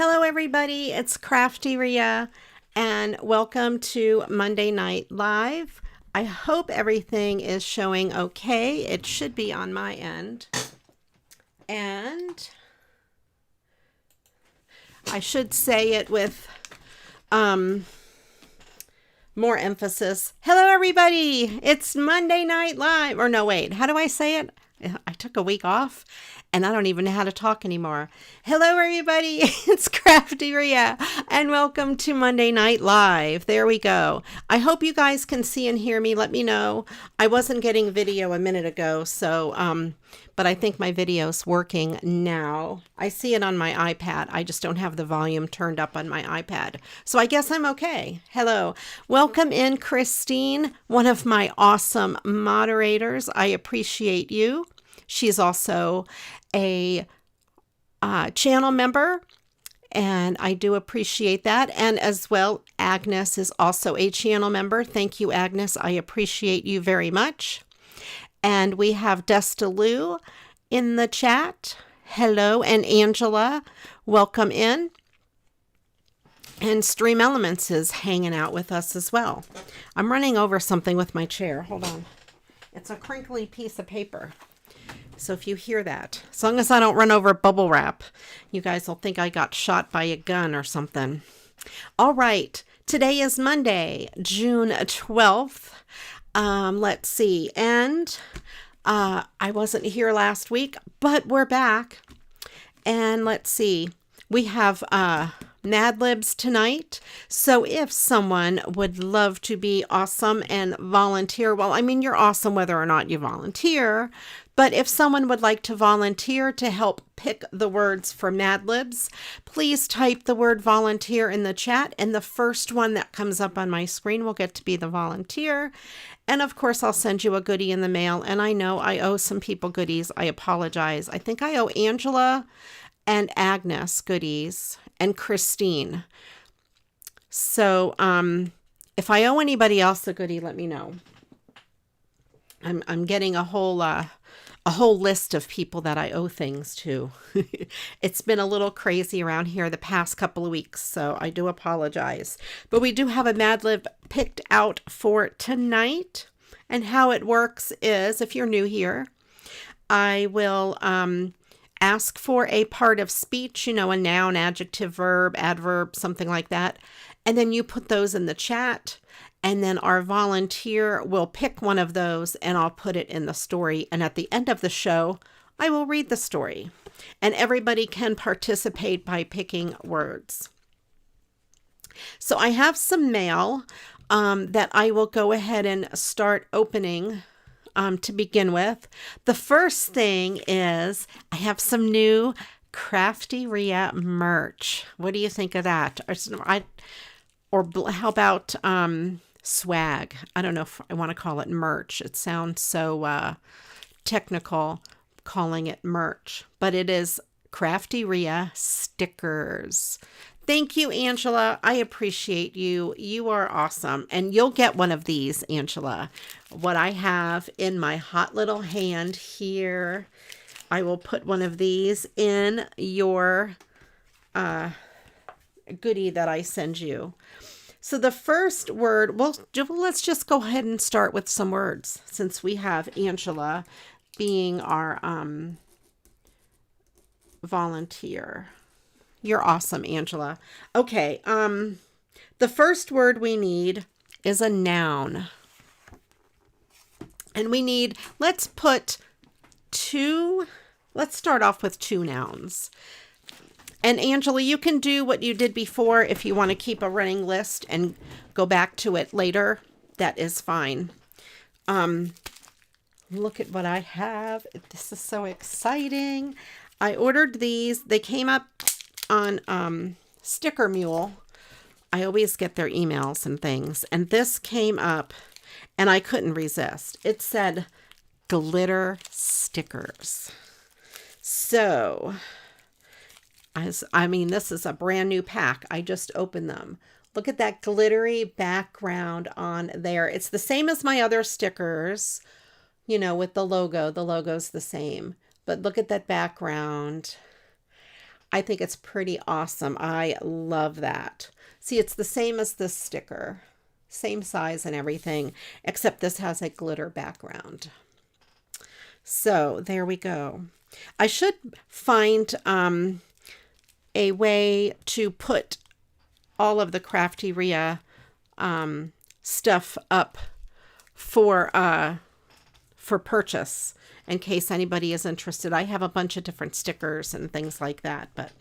Hello everybody, it's CraftyRia and welcome to Monday Night Live. I hope everything is showing okay. It should be on my end. And I should say it with more emphasis. Hello everybody, it's Monday Night Live. Or no, wait, how do I say it? I took a week off and I don't even know how to talk anymore. Hello everybody, it's CraftyRia and welcome to Monday Night Live. There we go. I hope you guys can see and hear me. Let me know. I wasn't getting video a minute ago, so but I think my video's working now. I see it on my iPad. I just don't have the volume turned up on my iPad. So I guess I'm okay. Hello. Welcome in, Christine, one of my awesome moderators. I appreciate you. She's also a channel member, and I do appreciate that. And as well, Agnes is also a channel member. Thank you, Agnes. I appreciate you very much. And we have Destalou in the chat. Hello. And Angela, welcome in. And Stream Elements is hanging out with us as well. I'm running over something with my chair. Hold on. It's a crinkly piece of paper. So if you hear that, as long as I don't run over bubble wrap, you guys will think I got shot by a gun or something. All right. Today is Monday, June 12th. Let's see. And I wasn't here last week, but we're back. And let's see. We have Mad Libs tonight. So if someone would love to be awesome and volunteer, well, I mean, you're awesome whether or not you volunteer. But if someone would like to volunteer to help pick the words for Mad Libs, please type the word volunteer in the chat, and the first one that comes up on my screen will get to be the volunteer. And of course, I'll send you a goodie in the mail. And I know I owe some people goodies. I apologize. I think I owe Angela and Agnes goodies and Christine. So if I owe anybody else a goodie, let me know. I'm getting a whole list of people that I owe things to. It's been a little crazy around here the past couple of weeks, so I do apologize. But we do have a Mad Lib picked out for tonight. And how it works is, if you're new here, I will ask for a part of speech, you know, a noun, adjective, verb, adverb, something like that. And then you put those in the chat. And then our volunteer will pick one of those and I'll put it in the story. And at the end of the show, I will read the story. And everybody can participate by picking words. So I have some mail that I will go ahead and start opening to begin with. The first thing is I have some new CraftyRia merch. What do you think of that? Or how about swag? I don't know if I want to call it merch. It sounds so technical calling it merch, but it is CraftyRia stickers. Thank you, Angela. I appreciate you. You are awesome. And you'll get one of these, Angela. What I have in my hot little hand here, I will put one of these in your goodie that I send you. So the first word, well, let's just go ahead and start with some words since we have Angela being our volunteer. You're awesome, Angela. Okay, the first word we need is a noun. And we need, let's start off with 2 nouns. And Angela, you can do what you did before if you want to keep a running list and go back to it later. That is fine. Look at what I have. This is so exciting. I ordered these. They came up on Sticker Mule. I always get their emails and things. And this came up and I couldn't resist. It said glitter stickers. So this is a brand new pack. I just opened them. Look at that glittery background on there. It's the same as my other stickers, you know, with the logo. The logo's the same. But look at that background. I think it's pretty awesome. I love that. See, it's the same as this sticker. Same size and everything, except this has a glitter background. So there we go. I should find a way to put all of the CraftyRia stuff up for purchase in case anybody is interested. I have a bunch of different stickers and things like that, but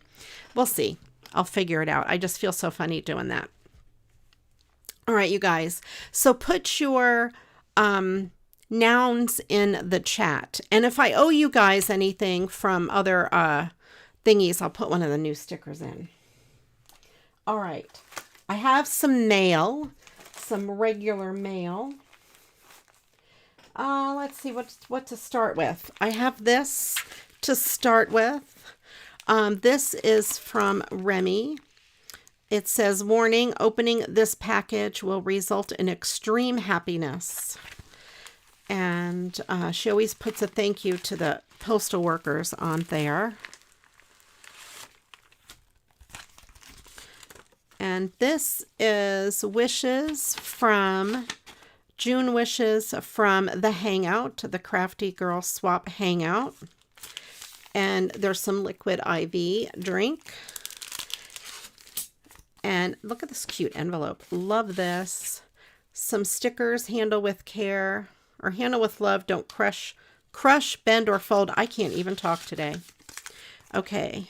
we'll see. I'll figure it out. I just feel so funny doing that. All right, you guys. So put your nouns in the chat. And if I owe you guys anything from other thingies, I'll put one of the new stickers in. All right. I have some mail, some regular mail. Let's see what to start with. I have this to start with. This is from Remy. It says, warning, opening this package will result in extreme happiness. And she always puts a thank you to the postal workers on there. And this is June wishes from the Hangout, the Crafty Girl Swap Hangout. And there's some liquid IV drink. And look at this cute envelope. Love this. Some stickers, handle with care, or handle with love. Don't crush, bend, or fold. I can't even talk today. Okay.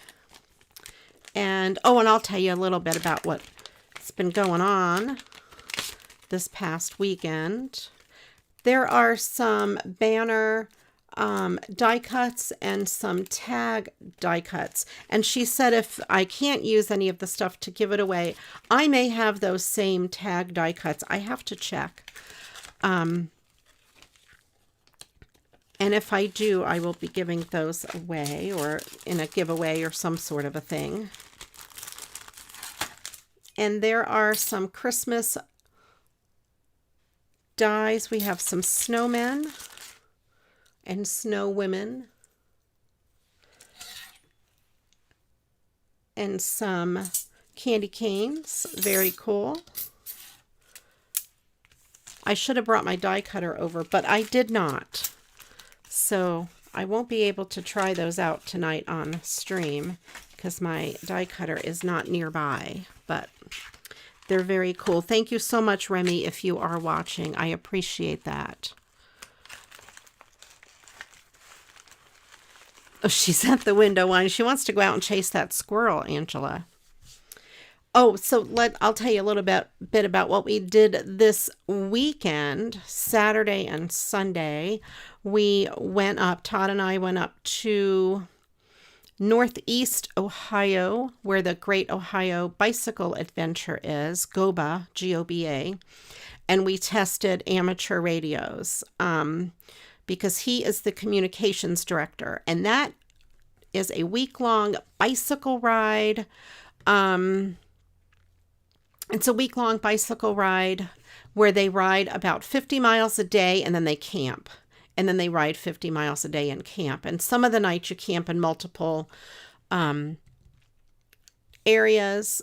And, oh, and I'll tell you a little bit about what's been going on this past weekend. There are some banner die cuts and some tag die cuts. And she said if I can't use any of the stuff to give it away, I may have those same tag die cuts. I have to check. And if I do, I will be giving those away or in a giveaway or some sort of a thing. And there are some Christmas dies. We have some snowmen and snow women, and some candy canes. Very cool. I should have brought my die cutter over, but I did not. So I won't be able to try those out tonight on stream because my die cutter is not nearby, but they're very cool. Thank you so much, Remy, if you are watching. I appreciate that. Oh, she's at the window whining. She wants to go out and chase that squirrel, Angela. Oh, so I'll tell you a little bit about what we did this weekend, Saturday and Sunday. We went up, Todd and I went up to Northeast Ohio, where the Great Ohio Bicycle Adventure is, GOBA, G-O-B-A, and we tested amateur radios. Because he is the communications director, and that is a week-long bicycle ride. It's a week-long bicycle ride where they ride about 50 miles a day, and then they camp. And then they ride 50 miles a day and camp. And some of the nights you camp in multiple areas,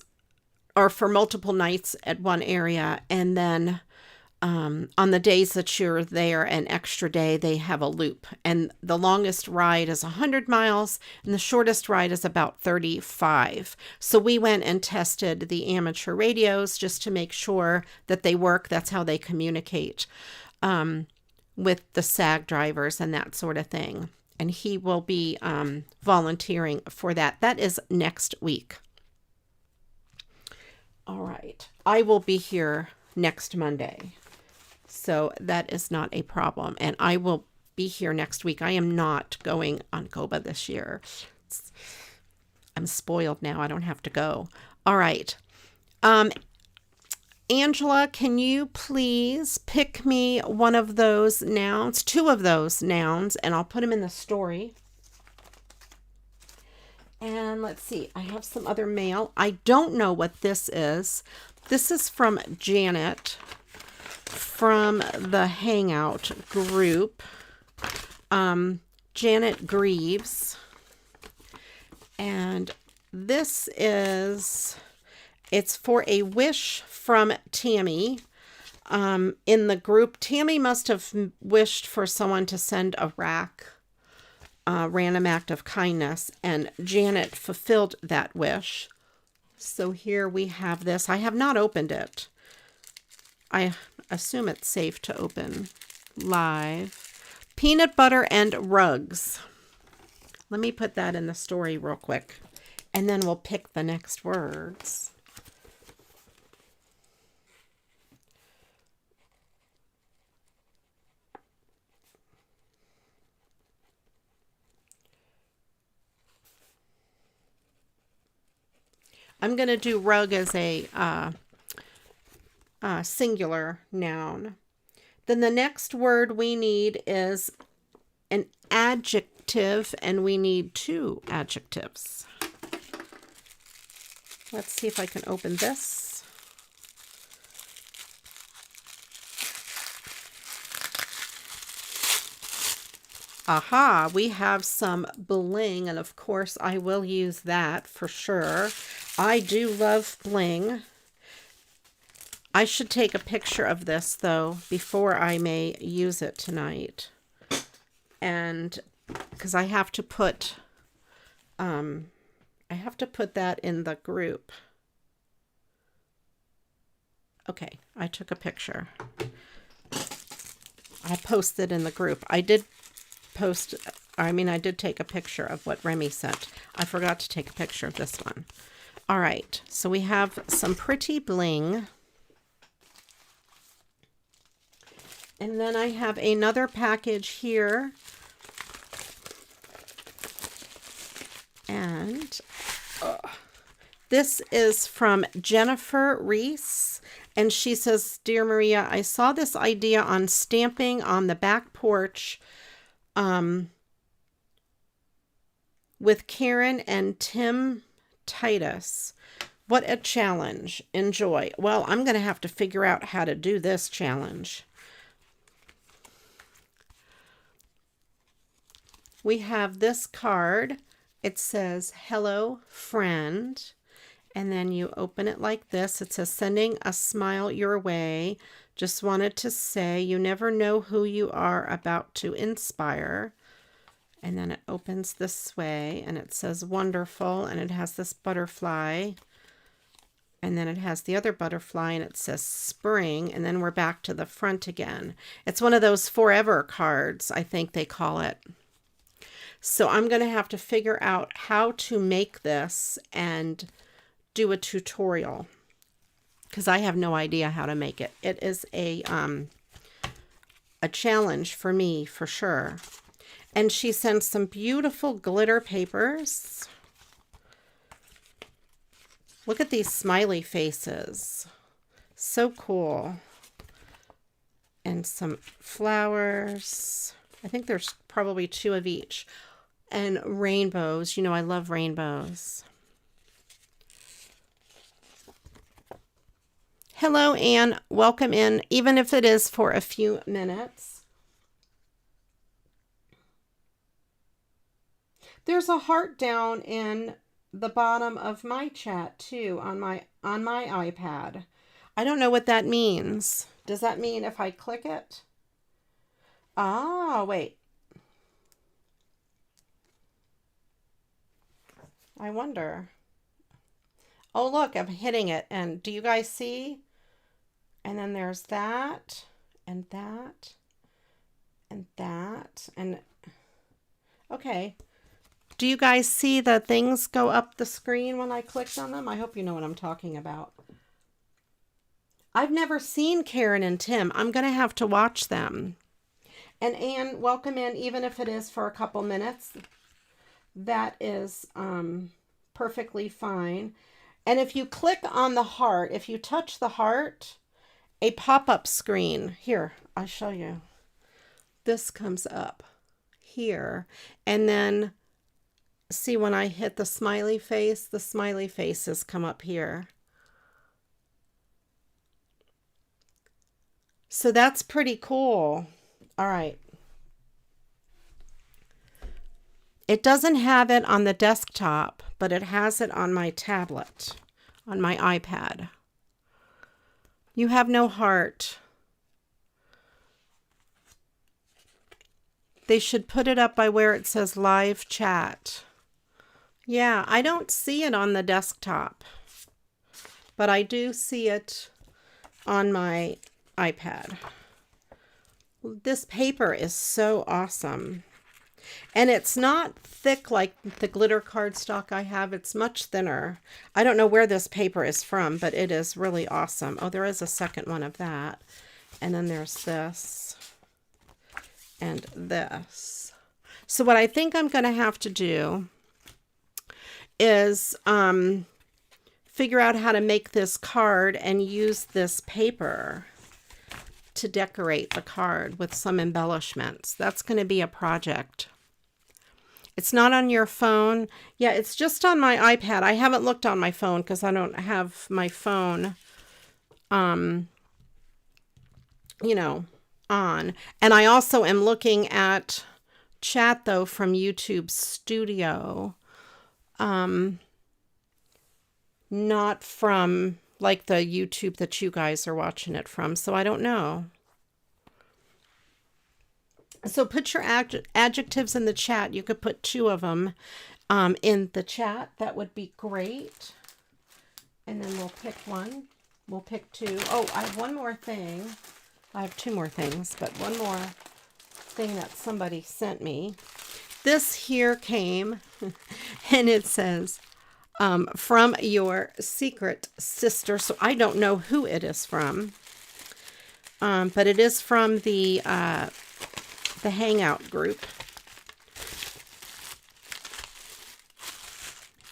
or for multiple nights at one area, and then on the days that you're there an extra day, they have a loop. And the longest ride is 100 miles and the shortest ride is about 35. So we went and tested the amateur radios just to make sure that they work. That's how they communicate with the SAG drivers and that sort of thing. And he will be volunteering for that. That is next week. All right. I will be here next Monday. So that is not a problem. And I will be here next week. I am not going on GOBA this year. I'm spoiled now. I don't have to go. All right. Angela, can you please pick me one of those nouns, two of those nouns, and I'll put them in the story. And let's see. I have some other mail. I don't know what this is. This is from Janet, from the Hangout group. Janet Greaves. And this is, it's for a wish from Tammy. In the group, Tammy must have wished for someone to send a rack, random act of kindness, and Janet fulfilled that wish. So here we have this. I have not opened it. I assume it's safe to open live. Peanut butter and rugs. Let me put that in the story real quick, and then we'll pick the next words. I'm going to do rug as a singular noun. Then the next word we need is an adjective, and we need 2 adjectives. Let's see if I can open this. Aha, we have some bling, and of course I will use that for sure. I do love bling. I should take a picture of this though before I may use it tonight. And because I have to put that in the group. Okay, I took a picture. I'll post it in the group. I did take a picture of what Remy sent. I forgot to take a picture of this one. All right, so we have some pretty bling. And then I have another package here. And this is from Jennifer Reese. And she says, Dear Maria, I saw this idea on stamping on the back porch with Karen and Tim Titus. What a challenge. Enjoy. Well, I'm going to have to figure out how to do this challenge. We have this card. It says, Hello, friend. And then you open it like this. It says, sending a smile your way. Just wanted to say, you never know who you are about to inspire. And then it opens this way, and it says, wonderful. And it has this butterfly. And then it has the other butterfly, and it says spring. And then we're back to the front again. It's one of those forever cards, I think they call it. So I'm going to have to figure out how to make this and do a tutorial, because I have no idea how to make it. It is a challenge for me, for sure. And she sent some beautiful glitter papers. Look at these smiley faces. So cool. And some flowers. I think there's probably 2 of each. And rainbows. You know, I love rainbows. Hello, Anne. Welcome in, even if it is for a few minutes. There's a heart down in the bottom of my chat too on my iPad. I don't know what that means. Does that mean if I click it? Ah, wait. I wonder. Oh, look, I'm hitting it. And do you guys see? And then there's that, and that, and that, and okay. Do you guys see the things go up the screen when I clicked on them? I hope you know what I'm talking about. I've never seen Karen and Tim. I'm going to have to watch them. And Anne, welcome in, even if it is for a couple minutes. That is perfectly fine. And if you click on the heart, if you touch the heart, a pop-up screen. Here, I'll show you. This comes up here. And then, see, when I hit the smiley faces come up here. So that's pretty cool. All right. It doesn't have it on the desktop, but it has it on my tablet, on my iPad. You have no heart. They should put it up by where it says live chat. Yeah, I don't see it on the desktop, but I do see it on my iPad. This paper is so awesome. And it's not thick like the glitter cardstock I have. It's much thinner. I don't know where this paper is from, but it is really awesome. Oh, there is a second one of that. And then there's this and this. So what I think I'm going to have to do is figure out how to make this card and use this paper to decorate the card with some embellishments. That's going to be a project. It's not on your phone. Yeah, it's just on my iPad. I haven't looked on my phone because I don't have my phone, you know, on. And I also am looking at chat, though, from YouTube Studio. Not from, like, the YouTube that you guys are watching it from. So I don't know. So put your adjectives in the chat. You could put 2 of them in the chat. That would be great. And then we'll pick one. We'll pick 2. Oh, I have one more thing. I have 2 more things, but one more thing that somebody sent me. This here came, and it says, from your secret sister. So I don't know who it is from, but it is from the Hangout group.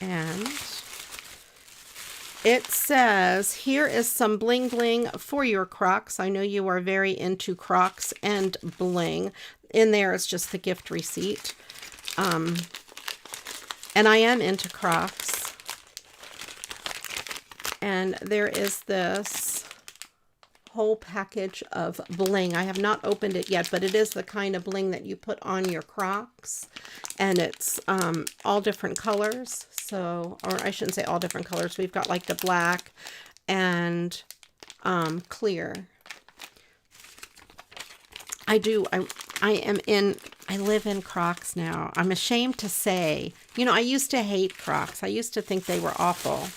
And it says, here is some bling bling for your Crocs. I know you are very into Crocs and bling. In there is just the gift receipt. And I am into Crocs. And there is this whole package of bling. I have not opened it yet, but it is the kind of bling that you put on your Crocs. And it's all different colors. So, or I shouldn't say all different colors. We've got like the black and clear. I live in Crocs now. I'm ashamed to say, you know, I used to hate Crocs. I used to think they were awful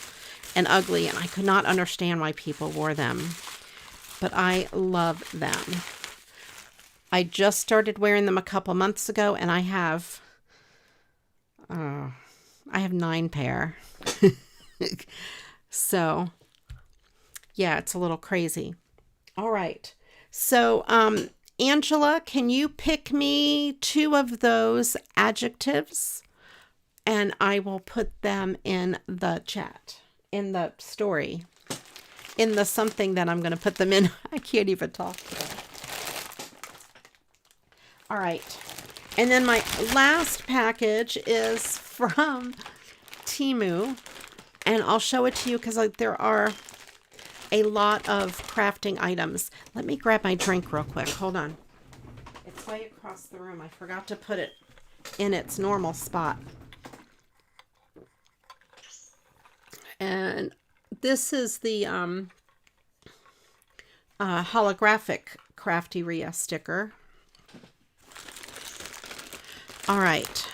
and ugly, and I could not understand why people wore them. But I love them. I just started wearing them a couple months ago, and I have 9 pair. So, yeah, it's a little crazy. All right. So, Angela, can you pick me 2 of those adjectives? And I will put them in the chat, in the story, in the something that I'm going to put them in. I can't even talk. All right. And then my last package is from Temu. And I'll show it to you because there are a lot of crafting items. Let me grab my drink real quick. Hold on. It's way across the room. I forgot to put it in its normal spot. And this is the holographic CraftyRia sticker. All right.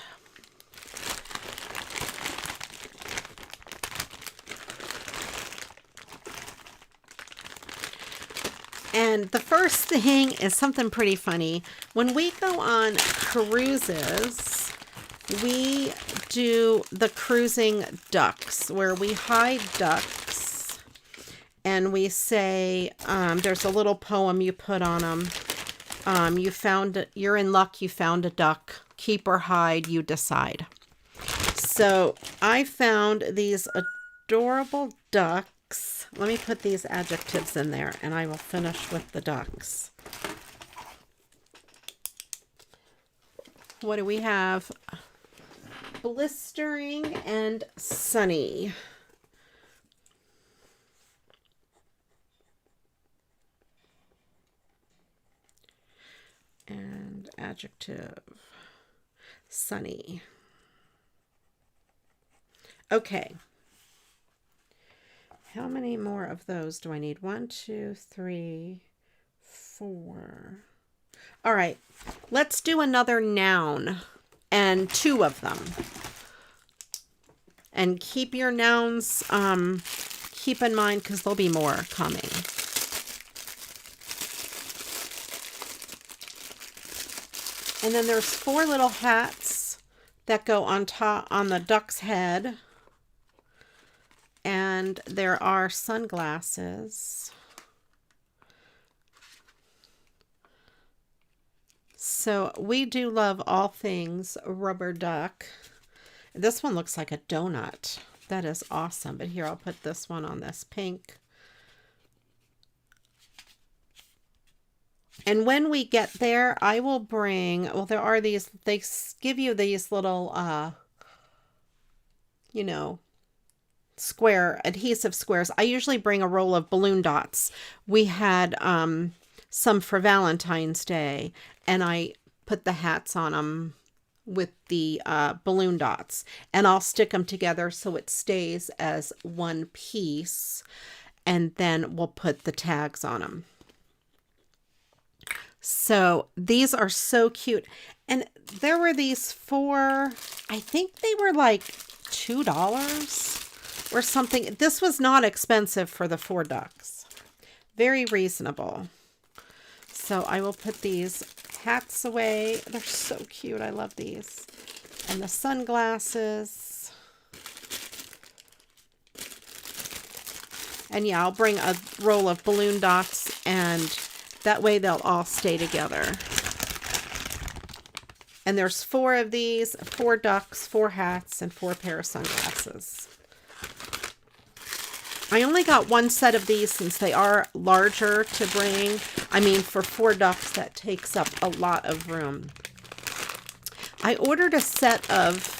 And the first thing is something pretty funny. When we go on cruises, we do the cruising ducks, where we hide ducks and we say, there's a little poem you put on them. You're in luck, you found a duck. Keep or hide, you decide. So I found these adorable ducks. Let me put these adjectives in there and I will finish with the ducks. What do we have? Blistering and sunny. And adjective, sunny. Okay. How many more of those do I need? 1, 2, 3, 4. All right. Let's do another noun and 2 of them. And keep your nouns, keep in mind because there'll be more coming. And then there's 4 little hats that go on top on the duck's head. And there are sunglasses. So we do love all things rubber duck. This one looks like a donut. That is awesome. But here, I'll put this one on this pink. And when we get there, I will bring, well, there are these, they give you these little, you know, adhesive squares. I usually bring a roll of balloon dots. We had some for Valentine's Day, and I put the hats on them with the balloon dots, and I'll stick them together so it stays as one piece, and then we'll put the tags on them. So these are so cute. And there were these 4, I think they were like $2 or something. This was not expensive for the 4 ducks. Very reasonable. So I will put these hats away. They're so cute. I love these. And the sunglasses. And yeah, I'll bring a roll of balloon dots, and that way they'll all stay together. And there's 4 of these, 4 ducks, 4 hats, and 4 pair of sunglasses. I only got 1 set of these since they are larger to bring. I mean, for 4 ducks, that takes up a lot of room. I ordered a set of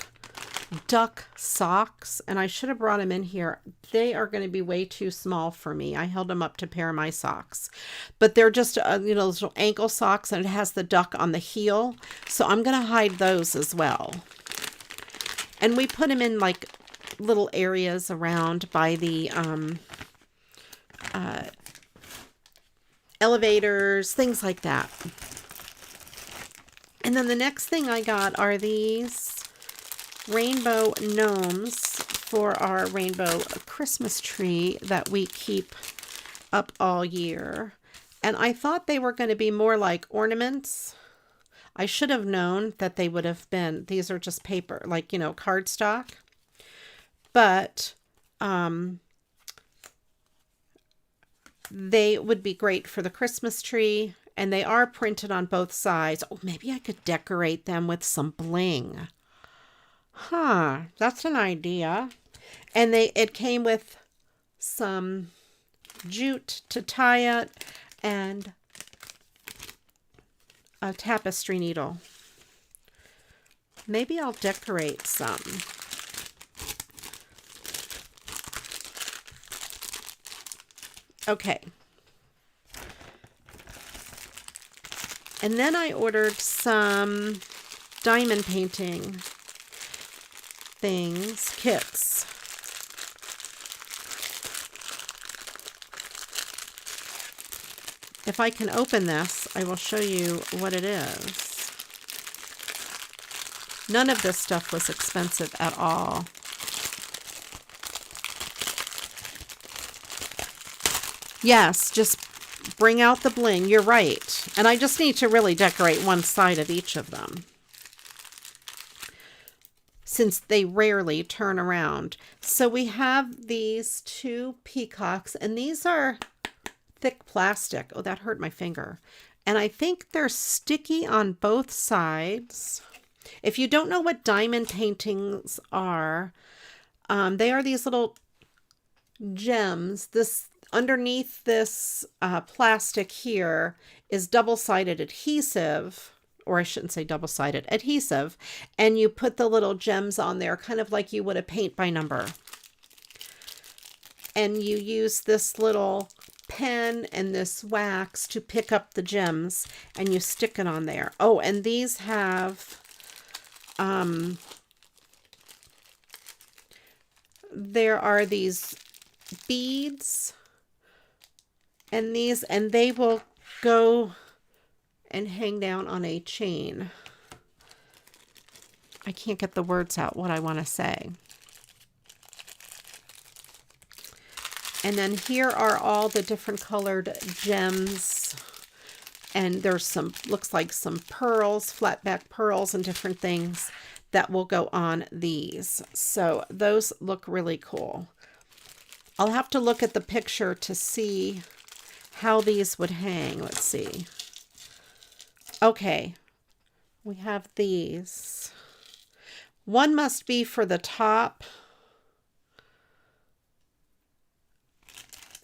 duck socks, and I should have brought them in here. They are going to be way too small for me. I held them up to pair my socks, but they're just you know, those little ankle socks, and it has the duck on the heel, so I'm going to hide those as well. And we put them in like little areas around by the elevators, things like that. And then the next thing I got are these rainbow gnomes for our rainbow Christmas tree that we keep up all year. And I thought they were going to be more like ornaments. I should have known that they would have been, these are just paper, like, you know, cardstock. But they would be great for the Christmas tree. And they are printed on both sides. Oh, maybe I could decorate them with some bling. Huh, that's an idea. And it came with some jute to tie it and a tapestry needle. Maybe I'll decorate some. Okay. And then I ordered some diamond painting kits. If I can open this, I will show you what it is. None of this stuff was expensive at all. Yes, just bring out the bling. You're right. And I just need to really decorate one side of each of them, since they rarely turn around. So we have these 2 peacocks, and these are thick plastic. Oh, that hurt my finger. And I think they're sticky on both sides. If you don't know what diamond paintings are, they are these little gems. This underneath this plastic here is double-sided adhesive, or I shouldn't say double-sided, adhesive, and you put the little gems on there, kind of like you would a paint by number. And you use this little pen and this wax to pick up the gems, and you stick it on there. Oh, and these have there are these beads and these, and they will go and hang down on a chain. I can't get the words out what I want to say. And then here are all the different colored gems. And there's some, looks like some pearls, flat back pearls and different things that will go on these. So those look really cool. I'll have to look at the picture to see how these would hang. Let's see. Okay, we have these. One must be for the top.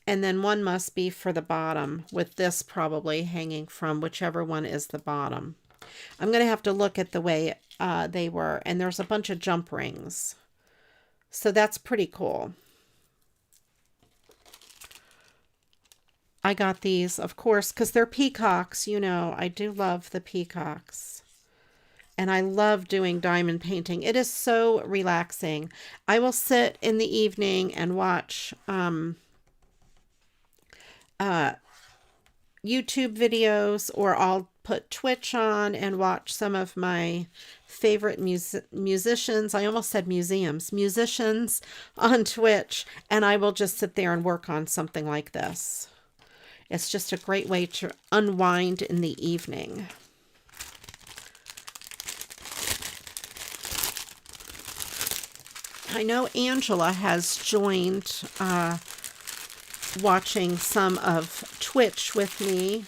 And then one must be for the bottom, with this probably hanging from whichever one is the bottom. I'm going to have to look at the way they were. And there's a bunch of jump rings. So that's pretty cool. I got these, of course, because they're peacocks. You know, I do love the peacocks. And I love doing diamond painting. It is so relaxing. I will sit in the evening and watch YouTube videos, or I'll put Twitch on and watch some of my favorite musicians. I almost said museums. Musicians on Twitch. And I will just sit there and work on something like this. It's just a great way to unwind in the evening. I know Angela has joined watching some of Twitch with me.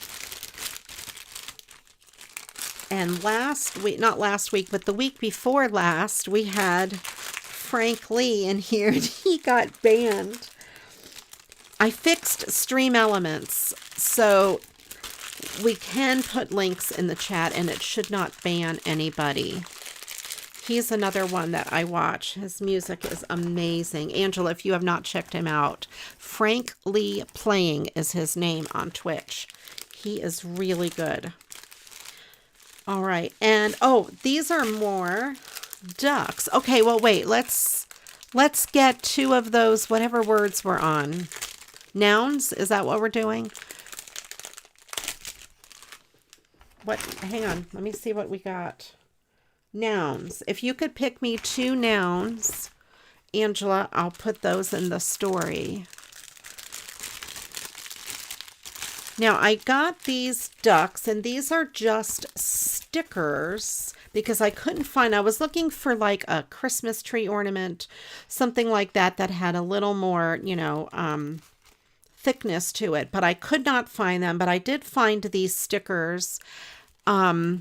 And last week, not last week, but the week before last, we had Frank Lee in here and he got banned. I fixed Stream Elements, so we can put links in the chat and it should not ban anybody. He's another one that I watch. His music is amazing. Angela, if you have not checked him out, Frank Lee Playing is his name on Twitch. He is really good. All right. And, oh, these are more ducks. Okay, well, wait. Let's get two of those, whatever words we're on. Nouns? Is that what we're doing? What? Hang on. Let me see what we got. Nouns. If you could pick me two nouns, Angela, I'll put those in the story. Now, I got these ducks, and these are just stickers because I couldn't find, I was looking for like a Christmas tree ornament, something like that that had a little more, you know, thickness to it, but I could not find them. But I did find these stickers. I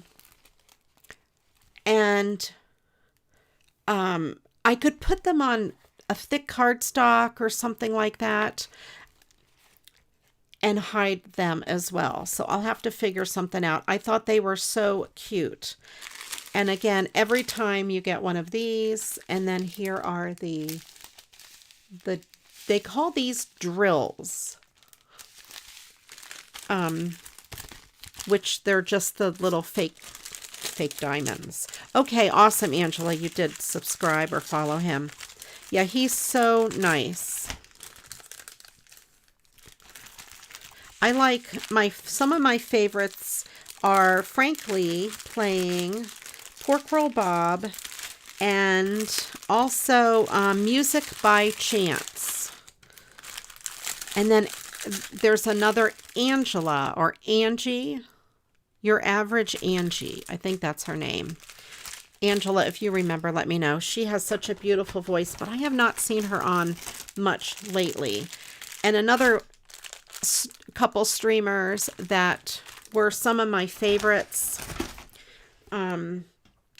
could put them on a thick cardstock or something like that and hide them as well. So I'll have to figure something out. I thought they were so cute. And again, every time you get one of these, and then here are they call these drills, which they're just the little fake diamonds. Okay, awesome, Angela. You did subscribe or follow him. Yeah, he's so nice. I like some of my favorites are Frank Lee Playing, Pork Roll Bob, and also Music by Chance. And then there's another Angela or Angie. Your Average Angie. I think that's her name. Angela, if you remember, let me know. She has such a beautiful voice, but I have not seen her on much lately. And another couple streamers that were some of my favorites. The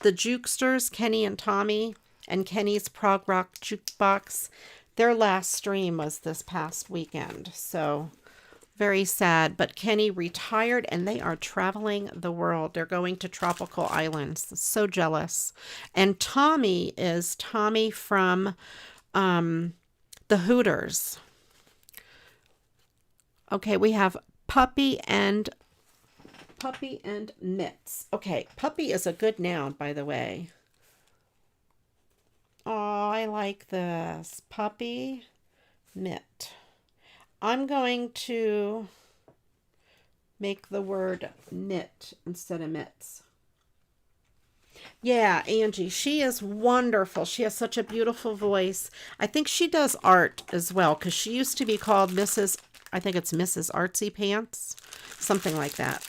Jukesters, Kenny and Tommy, and Kenny's Prog Rock Jukebox. Their last stream was this past weekend. So very sad, but Kenny retired and they are traveling the world. They're going to tropical islands. So jealous. And Tommy is Tommy from the Hooters. Okay, we have Puppy and Mitts. Okay, Puppy is a good noun, by the way. Oh, I like this. Puppy mitt. I'm going to make the word knit instead of mitts. Yeah, Angie, she is wonderful. She has such a beautiful voice. I think she does art as well because she used to be called Mrs. I think it's Mrs. Artsy Pants, something like that.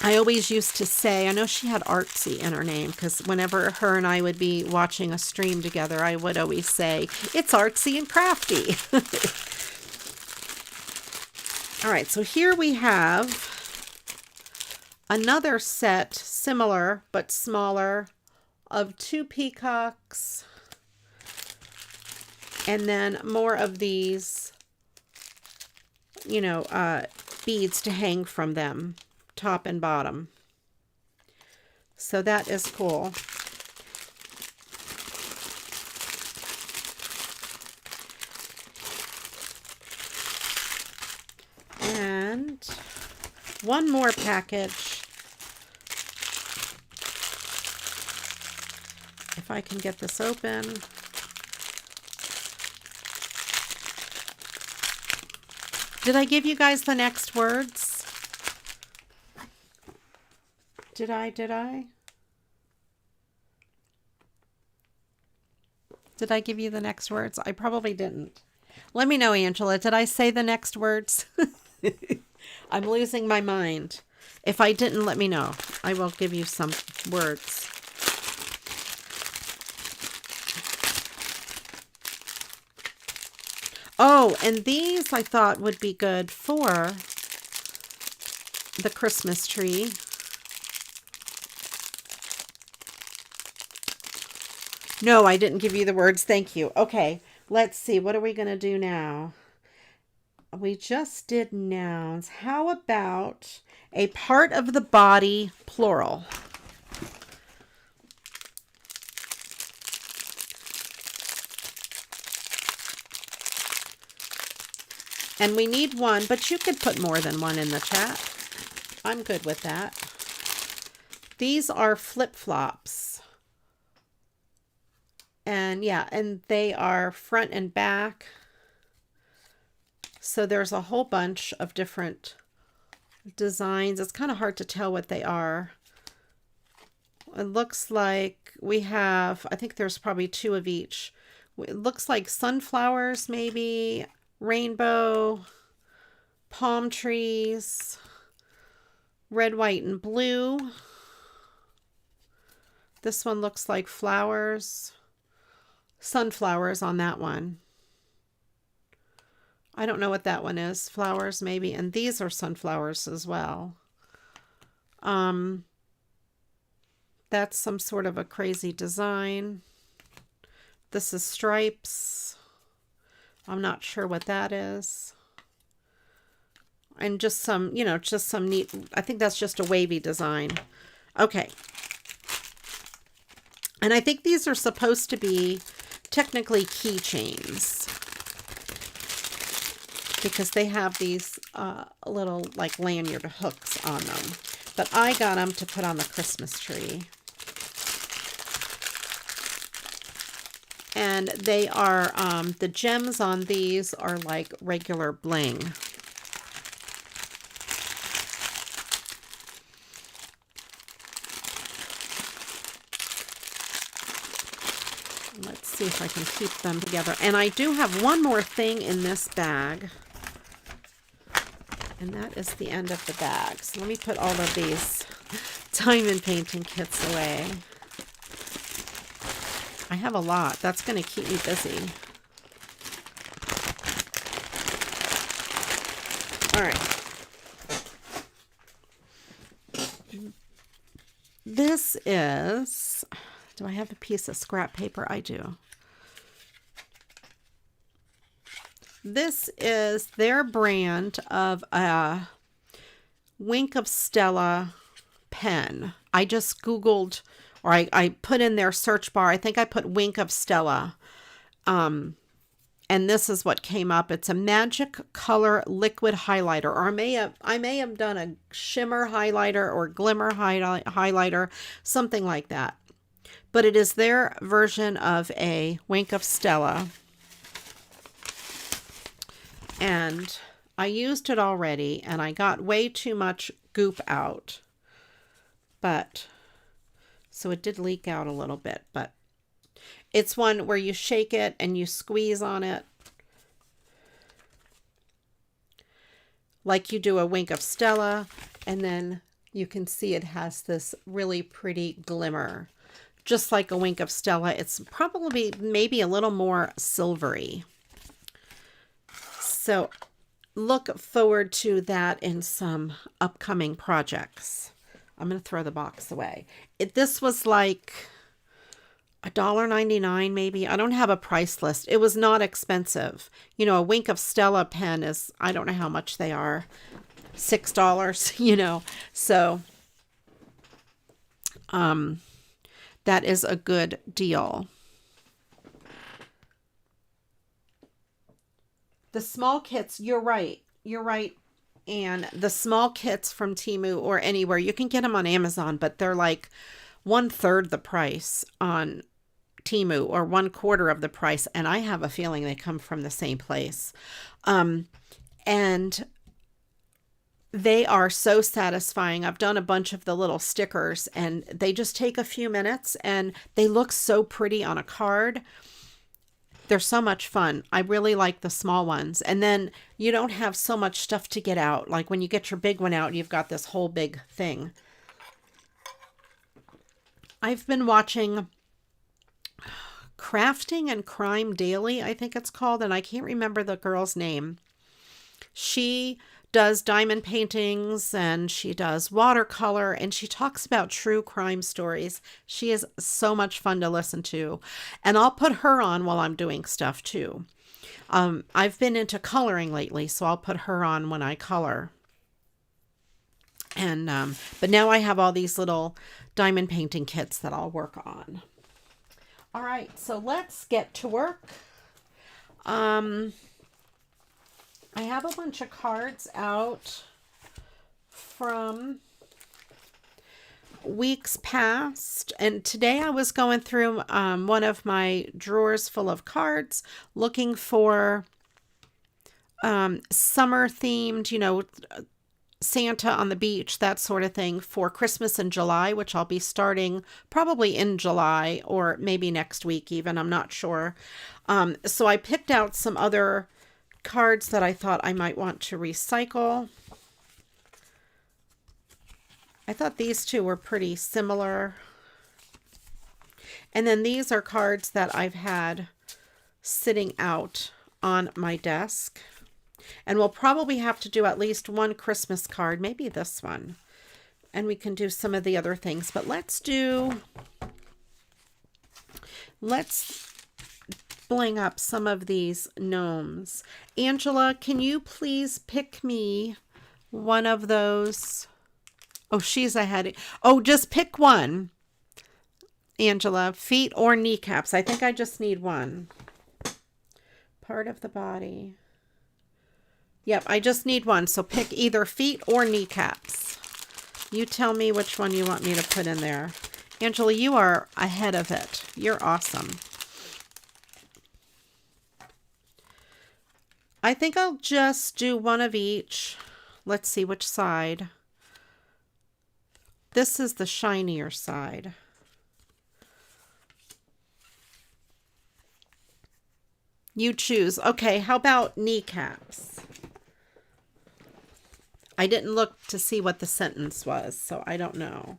I always used to say, I know she had artsy in her name because whenever her and I would be watching a stream together, I would always say, it's artsy and crafty. All right, so here we have another set, similar but smaller, of 2 peacocks. And then more of these, you know, beads to hang from them, top and bottom. So that is cool. And one more package. If I can get this open. Did I give you guys the next words? Did I? Did I give you the next words? I probably didn't. Let me know, Angela. Did I say the next words? I'm losing my mind. If I didn't, let me know. I will give you some words. Oh, and these I thought would be good for the Christmas tree. No, I didn't give you the words. Thank you. Okay, let's see. What are we going to do now? We just did nouns. How about a part of the body, plural? And we need one, but you could put more than one in the chat. I'm good with that. These are flip-flops. And yeah, and they are front and back. So there's a whole bunch of different designs. It's kind of hard to tell what they are. It looks like we have, I think there's probably 2 of each. It looks like sunflowers, maybe, rainbow, palm trees, red, white, and blue. This one looks like flowers, sunflowers on that one. I don't know what that one is. Flowers, maybe. And these are sunflowers as well. That's some sort of a crazy design. This is stripes. I'm not sure what that is. And just some, you know, just some neat, I think that's just a wavy design. Okay. And I think these are supposed to be technically keychains, because they have these little like lanyard hooks on them. But I got them to put on the Christmas tree. And they are, the gems on these are like regular bling. Let's see if I can keep them together. And I do have one more thing in this bag. And that is the end of the bag. So let me put all of these diamond painting kits away. I have a lot. That's going to keep me busy. All right. This is, do I have a piece of scrap paper? I do. This is their brand of a Wink of Stella pen. I just Googled, or I put in their search bar, I think I put Wink of Stella. And this is what came up. It's a magic color liquid highlighter, or I may have done a shimmer highlighter or glimmer highlighter, something like that. but it is their version of a Wink of Stella. And I used it already, and I got way too much goop out. But, so it did leak out a little bit, but it's one where you shake it and you squeeze on it like you do a Wink of Stella, and then you can see it has this really pretty glimmer. Just like a Wink of Stella, it's probably maybe a little more silvery. So look forward to that in some upcoming projects. I'm going to throw the box away. This was like $1.99 maybe. I don't have a price list. It was not expensive. You know, a Wink of Stella pen is, I don't know how much they are. $6, you know. So that is a good deal. The small kits, you're right. You're right. And the small kits from Temu or anywhere, you can get them on Amazon, but they're like 1/3 the price on Temu or 1/4 of the price. And I have a feeling they come from the same place. And they are so satisfying. I've done a bunch of the little stickers, and they just take a few minutes, and they look so pretty on a card. They're so much fun. I really like the small ones. And then you don't have so much stuff to get out. Like when you get your big one out, you've got this whole big thing. I've been watching Crafting and Crime Daily, I think it's called, and I can't remember the girl's name. She does diamond paintings and she does watercolor, and she talks about true crime stories. She is so much fun to listen to, and I'll put her on while I'm doing stuff too. I've been into coloring lately, so I'll put her on when I color. And but now I have all these little diamond painting kits that I'll work on. All right, so let's get to work. I have a bunch of cards out from weeks past, and today I was going through one of my drawers full of cards looking for summer themed, you know, Santa on the beach, that sort of thing, for Christmas in July, which I'll be starting probably in July or maybe next week even, I'm not sure. So I picked out some other cards that I thought I might want to recycle. I thought these two were pretty similar. And then these are cards that I've had sitting out on my desk. And we'll probably have to do at least one Christmas card, maybe this one. And we can do some of the other things. But let's bling up some of these gnomes. Angela, can you please pick me one of those? Oh, she's ahead. Oh, just pick one. Angela, feet or kneecaps? I think I just need one. Part of the body. Yep, I just need one. So pick either feet or kneecaps. You tell me which one you want me to put in there. Angela, you are ahead of it. You're awesome. I think I'll just do one of each. Let's see which side. This is the shinier side. You choose. Okay, how about kneecaps? I didn't look to see what the sentence was, so I don't know.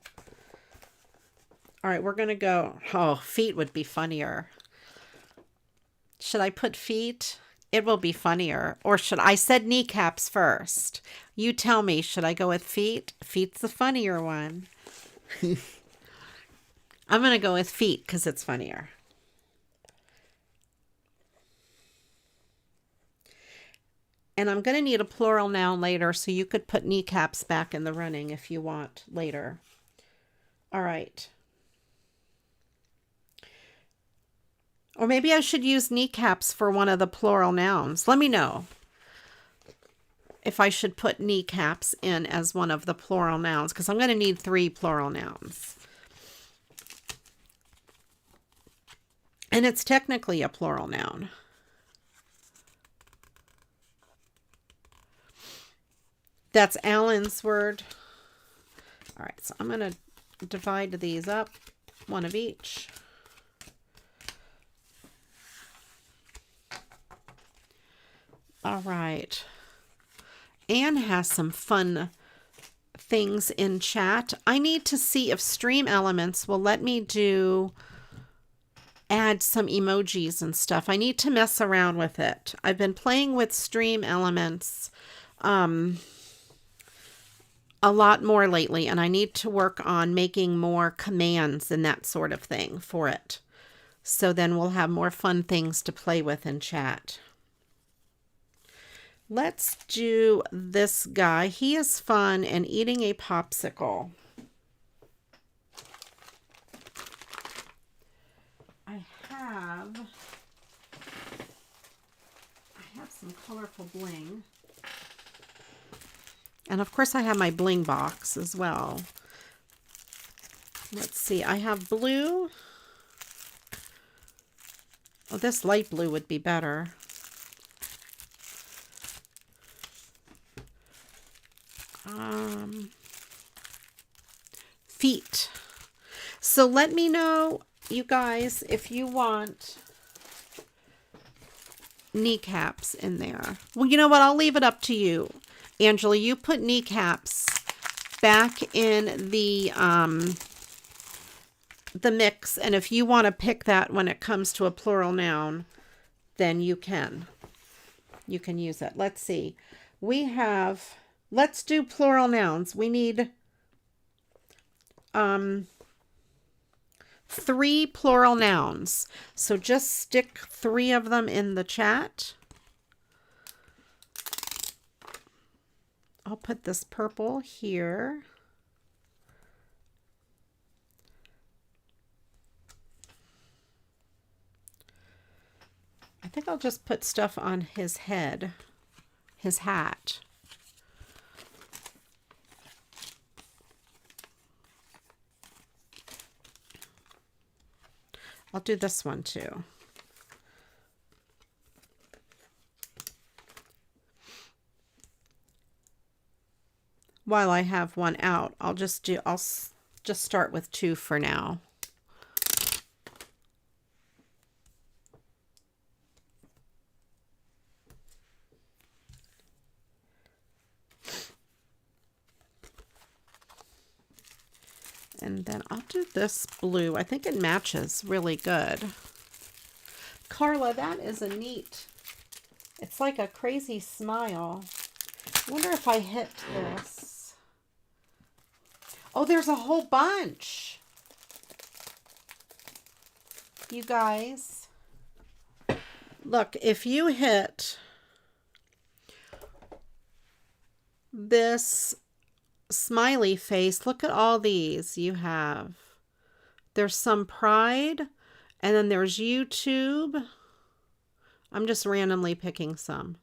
All right, we're going to go. Oh, feet would be funnier. Should I put feet? It will be funnier. Or should I said kneecaps first? You tell me, should I go with feet? Feet's the funnier one. I'm going to go with feet because it's funnier. And I'm going to need a plural noun later, so you could put kneecaps back in the running if you want later. All right. Or maybe I should use kneecaps for one of the plural nouns. Let me know if I should put kneecaps in as one of the plural nouns, because I'm going to need 3 plural nouns. And it's technically a plural noun. That's Alan's word. All right, so I'm going to divide these up, one of each. All right. Anne has some fun things in chat. I need to see if Stream Elements will let me add some emojis and stuff. I need to mess around with it. I've been playing with Stream Elements a lot more lately, and I need to work on making more commands and that sort of thing for it. So then we'll have more fun things to play with in chat. Let's do this guy. He is fun and eating a popsicle. I have some colorful bling. And of course I have my bling box as well. Let's see, I have blue. Oh, this light blue would be better. Feet. So let me know, you guys, if you want kneecaps in there. Well, you know what? I'll leave it up to you. Angela, you put kneecaps back in the mix, and if you want to pick that when it comes to a plural noun, then you can. You can use it. Let's see. We have, let's do plural nouns. We need 3 plural nouns. So just stick 3 of them in the chat. I'll put this purple here. I think I'll just put stuff on his head, his hat. I'll do this one too. While I have one out, I'll just start with 2 for now. And then I'll do this blue. I think it matches really good. Carla, that is a neat, it's like a crazy smile. I wonder if I hit this. Oh, there's a whole bunch. You guys, look, if you hit this smiley face, look at all these you have. There's some pride, and then there's YouTube. I'm just randomly picking some.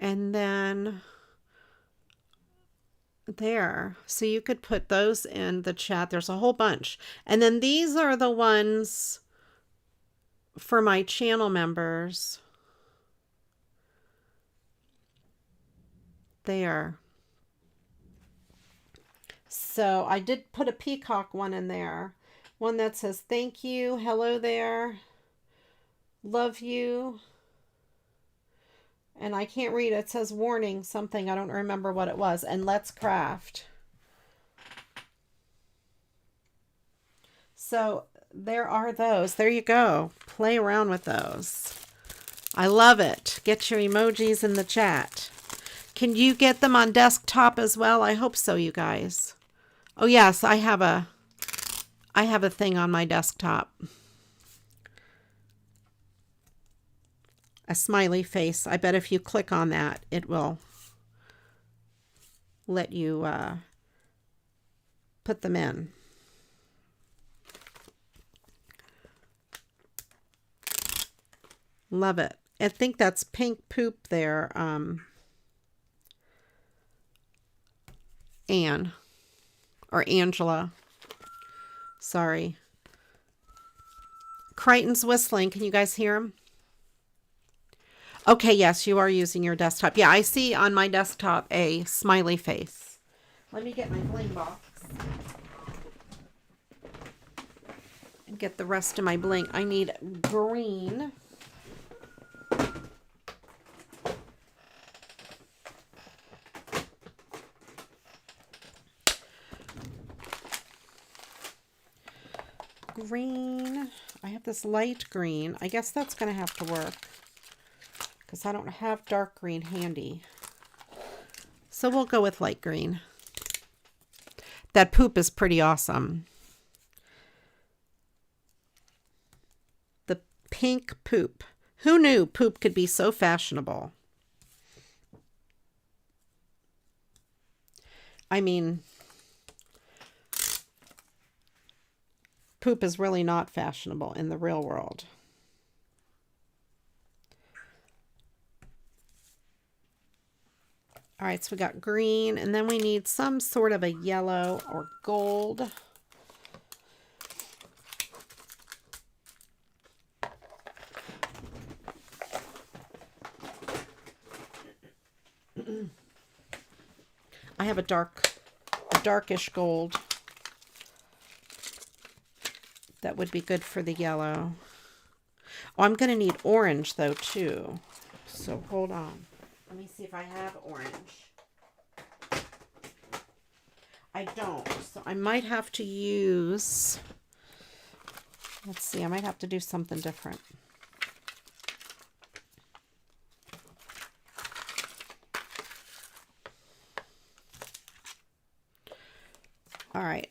And then there. So you could put those in the chat. There's a whole bunch. And then these are the ones for my channel members. There. So I did put a peacock one in there. One that says, thank you, hello there, love you. And I can't read it. It says warning something. I don't remember what it was. And let's craft. So there are those. There you go. Play around with those. I love it. Get your emojis in the chat. Can you get them on desktop as well? I hope so, you guys. Oh yes, I have a thing on my desktop. A smiley face. I bet if you click on that, it will let you put them in. Love it. I think that's pink poop there, Anne. Or Angela. Sorry. Crichton's whistling. Can you guys hear him? Okay, yes, you are using your desktop. Yeah, I see on my desktop a smiley face. Let me get my bling box and get the rest of my bling. I need green. Green. I have this light green. I guess that's going to have to work because I don't have dark green handy. So we'll go with light green. That poop is pretty awesome. The pink poop. Who knew poop could be so fashionable? I mean, poop is really not fashionable in the real world. All right, so we got green, and then we need some sort of a yellow or gold. I have a darkish gold. That would be good for the yellow. Oh, I'm going to need orange, though, too. So hold on. Let me see if I have orange. I don't. So I might have to use... Let's see. I might have to do something different. All right.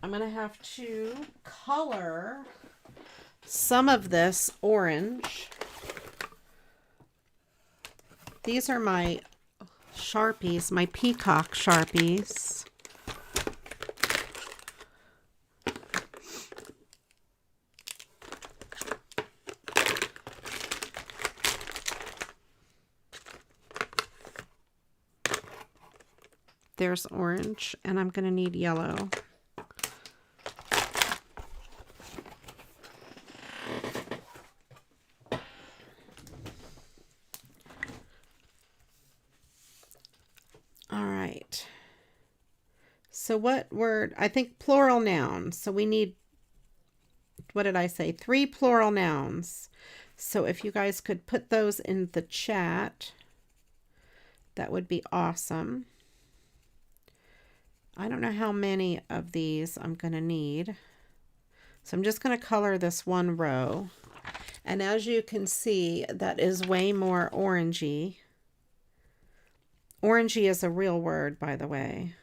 I'm going to have to color some of this orange. These are my Sharpies, my peacock Sharpies. There's orange, and I'm going to need yellow. So what word? I think plural nouns. So we need, what did I say? 3 plural nouns. So if you guys could put those in the chat, that would be awesome. I don't know how many of these I'm going to need. So I'm just going to color this one row. And as you can see, that is way more orangey. Orangey is a real word, by the way.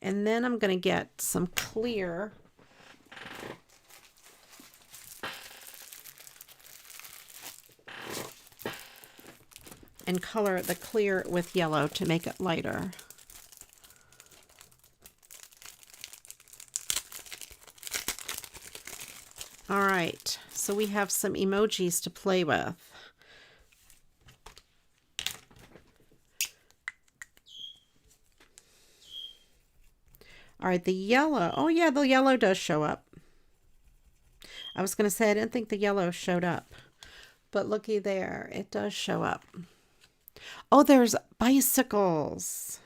And then I'm going to get some clear. And color the clear with yellow to make it lighter. All right, so we have some emojis to play with. All right, the yellow. Oh, yeah, the yellow does show up. I was going to say I didn't think the yellow showed up. But looky there, it does show up. Oh, there's bicycles.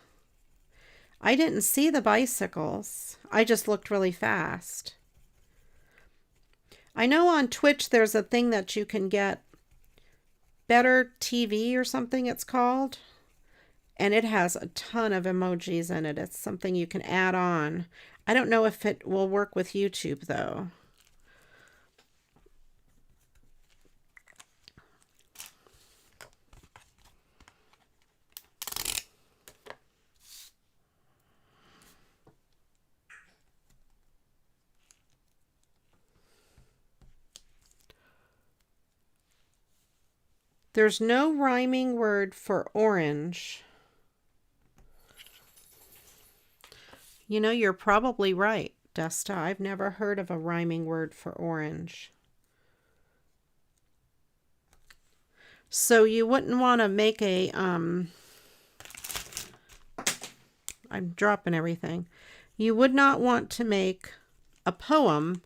I didn't see the bicycles. I just looked really fast. I know on Twitch there's a thing that you can get, Better TV or something it's called. And it has a ton of emojis in it. It's something you can add on. I don't know if it will work with YouTube, though. There's no rhyming word for orange. You know, you're probably right, Desta. I've never heard of a rhyming word for orange. So you wouldn't want to make a, I'm dropping everything. You would not want to make a poem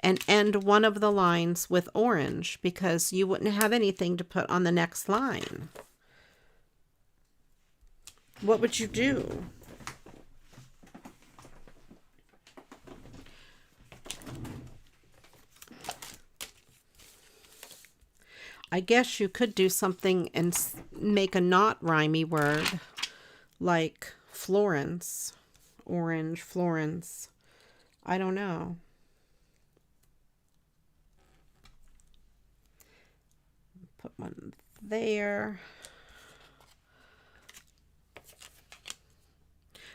and end one of the lines with orange, because you wouldn't have anything to put on the next line. What would you do? I guess you could do something and make a not rhymey word, like Florence, orange, Florence. I don't know. Put one there.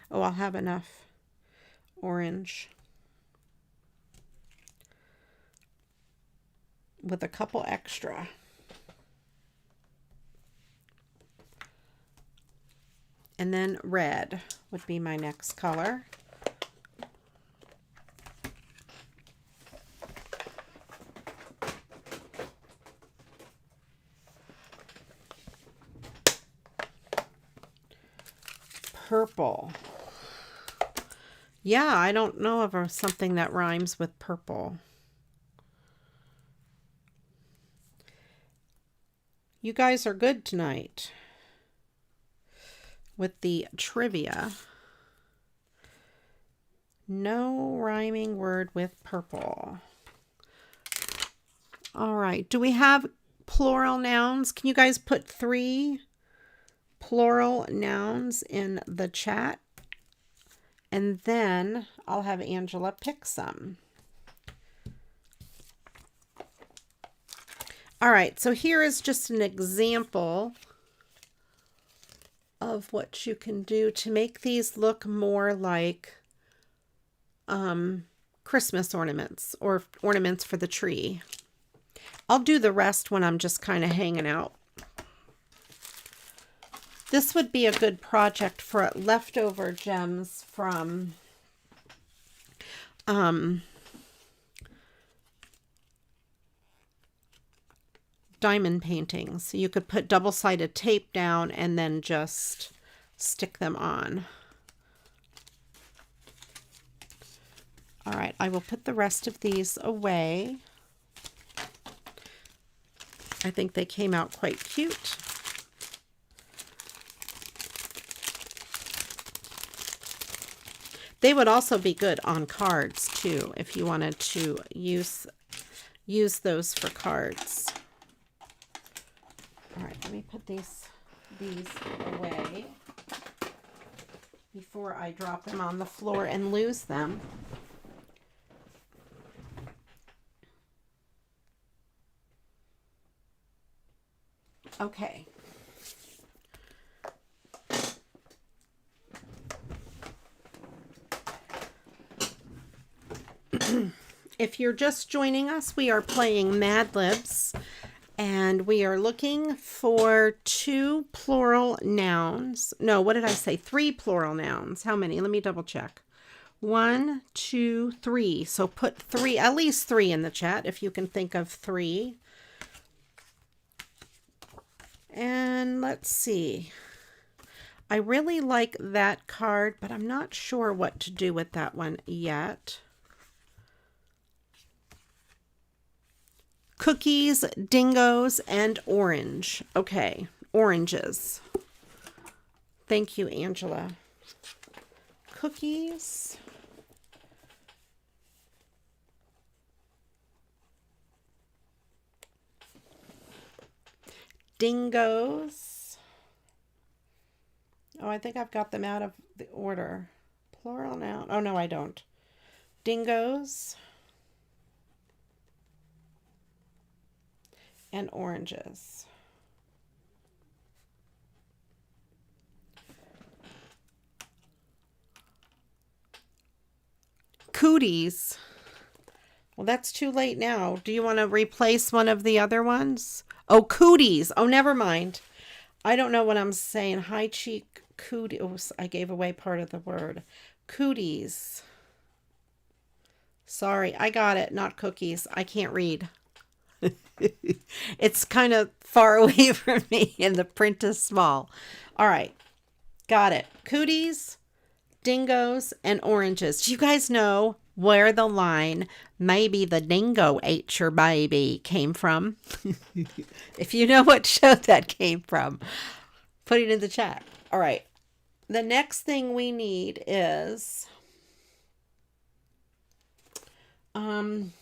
Oh, I'll have enough orange with a couple extra. And then red would be my next color. Purple. Yeah, I don't know of something that rhymes with purple. You guys are good tonight with the trivia. No rhyming word with purple. All right. Do we have plural nouns? Can you guys put 3 plural nouns in the chat? And then I'll have Angela pick some. All right. So here is just an example of what you can do to make these look more like Christmas ornaments or ornaments for the tree. I'll do the rest when I'm just kind of hanging out. This would be a good project for leftover gems from diamond paintings. You could put double-sided tape down and then just stick them on. All right, I will put the rest of these away. I think they came out quite cute. They would also be good on cards too, if you wanted to use those for cards. All right, let me put these away before I drop them on the floor and lose them. Okay. If you're just joining us, we are playing Mad Libs, and we are looking for 2 plural nouns. No, what did I say? 3 plural nouns. How many? Let me double check. 1, 2, 3. So put 3, at least 3 in the chat if you can think of 3. And let's see. I really like that card, but I'm not sure what to do with that one yet. Cookies, dingoes, and orange. Okay, oranges. Thank you, Angela. Cookies. Dingoes. Oh, I think I've got them out of the order. Plural noun. Oh, no, I don't. Dingoes. And oranges. Cooties. Well, that's too late now. Do you want to replace one of the other ones? Oh, cooties. Oh, never mind. I don't know what I'm saying. High cheek cooties. Oh, I gave away part of the word. Cooties. Sorry, I got it. Not cookies. I can't read. It's kind of far away from me and the print is small. All right. Got it. Cooties, dingoes, and oranges. Do you guys know where the line "maybe the dingo ate your baby" came from? If you know what show that came from, put it in the chat. All right. The next thing we need is an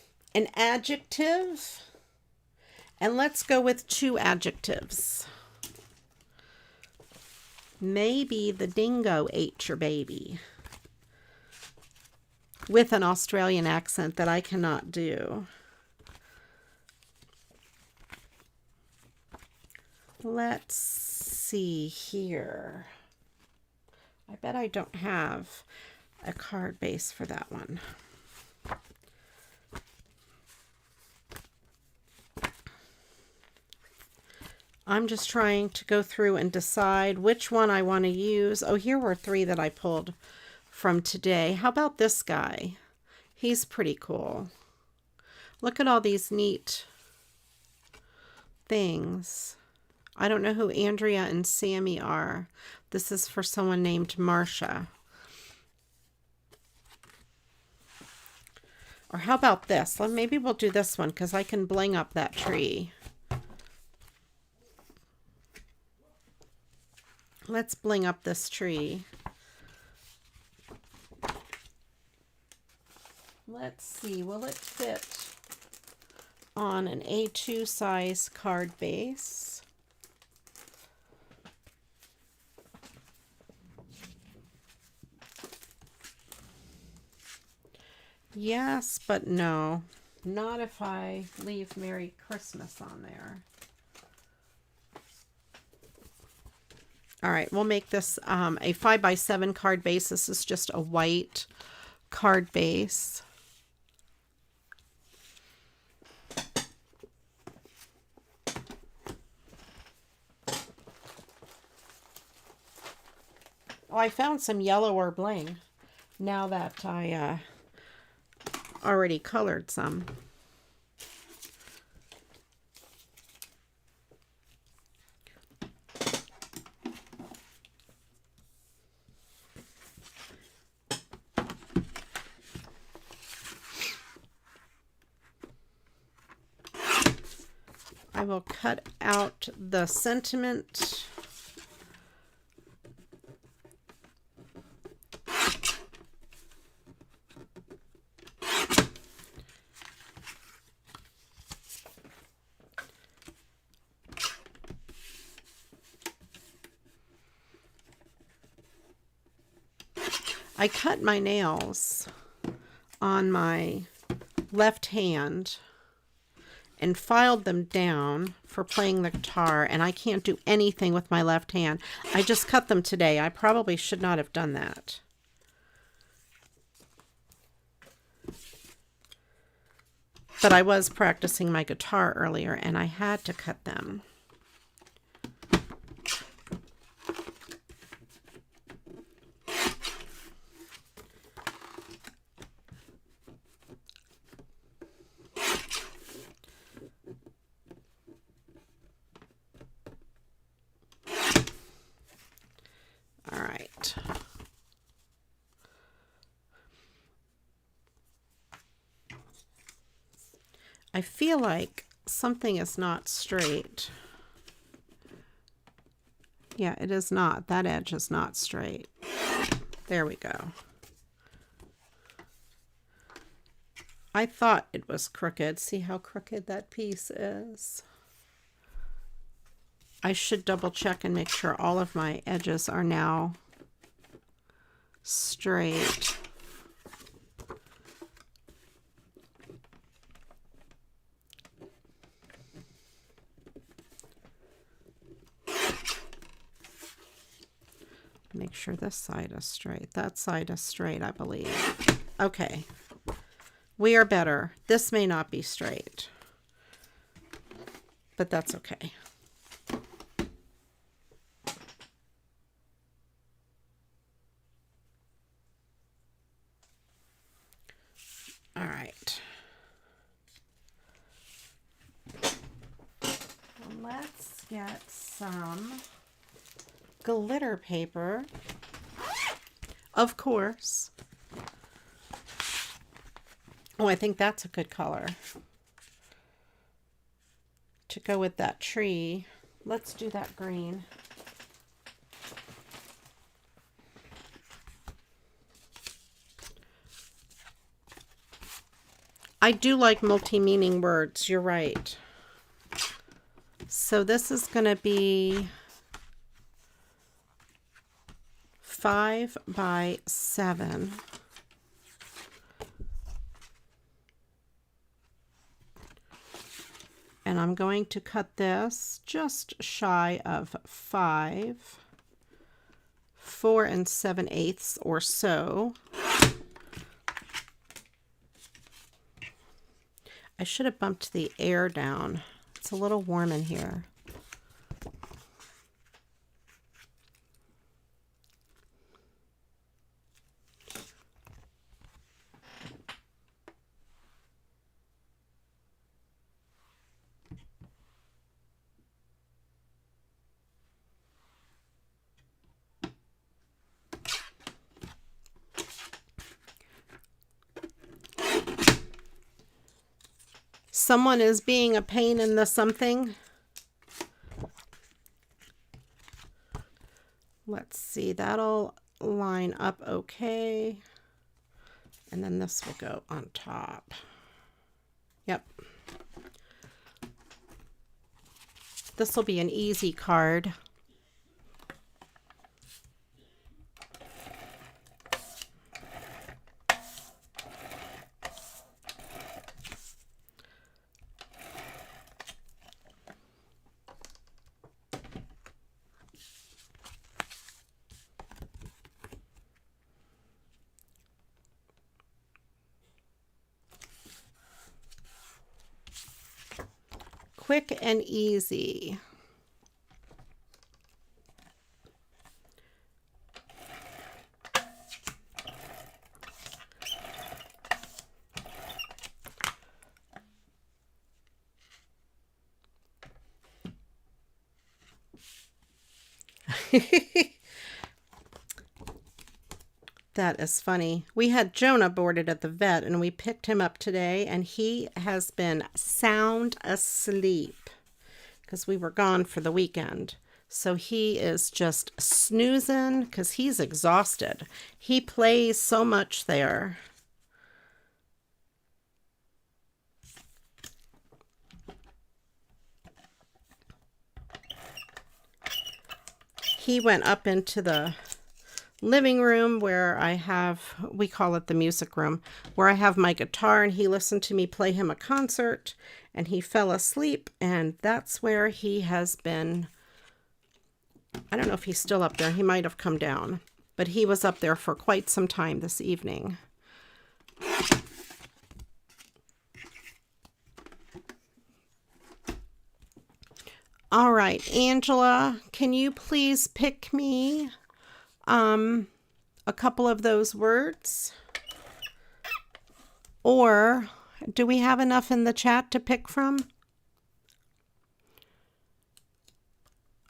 adjective. And let's go with 2 adjectives. Maybe the dingo ate your baby. With an Australian accent that I cannot do. Let's see here. I bet I don't have a card base for that one. I'm just trying to go through and decide which one I want to use. Oh, here were 3 that I pulled from today. How about this guy? He's pretty cool. Look at all these neat things. I don't know who Andrea and Sammy are. This is for someone named Marsha. Or how about this? Well, maybe we'll do this one because I can bling up that tree. Let's bling up this tree. Let's see, will it fit on an A2 size card base? Yes, but no. Not if I leave Merry Christmas on there. All right, we'll make this a 5x7 card base. This is just a white card base. Oh, I found some yellower bling now that I already colored some. I will cut out the sentiment. I cut my nails on my left hand and filed them down for playing the guitar, and I can't do anything with my left hand. I just cut them today. I probably should not have done that. But I was practicing my guitar earlier, and I had to cut them. All right. I feel like something is not straight. Yeah, it is not. That edge is not straight. There we go. I thought it was crooked. See how crooked that piece is? I should double check and make sure all of my edges are now straight. Make sure this side is straight. That side is straight, I believe. Okay. We are better. This may not be straight, but that's okay. All right. let's get some glitter paper. Of course. Oh, I think that's a good color to go with that tree. Let's do that green. I do like multi-meaning words, you're right. So this is going to be 5 by 7. And I'm going to cut this just shy of 5, 4 7/8 or so. I should have bumped the air down. It's a little warm in here. Someone is being a pain in the something. Let's see, that'll line up okay. And then this will go on top. Yep. This will be an easy card. Quick and easy. That is funny. We had Jonah boarded at the vet and we picked him up today and he has been sound asleep because we were gone for the weekend. So he is just snoozing because he's exhausted. He plays so much there. He went up into the living room where I have, we call it the music room, where I have my guitar, and he listened to me play him a concert and he fell asleep, and that's where he has been. I don't know if he's still up there. He might have come down, but he was up there for quite some time this evening. All right, Angela, can you please pick me a couple of those words? Or do we have enough in the chat to pick from?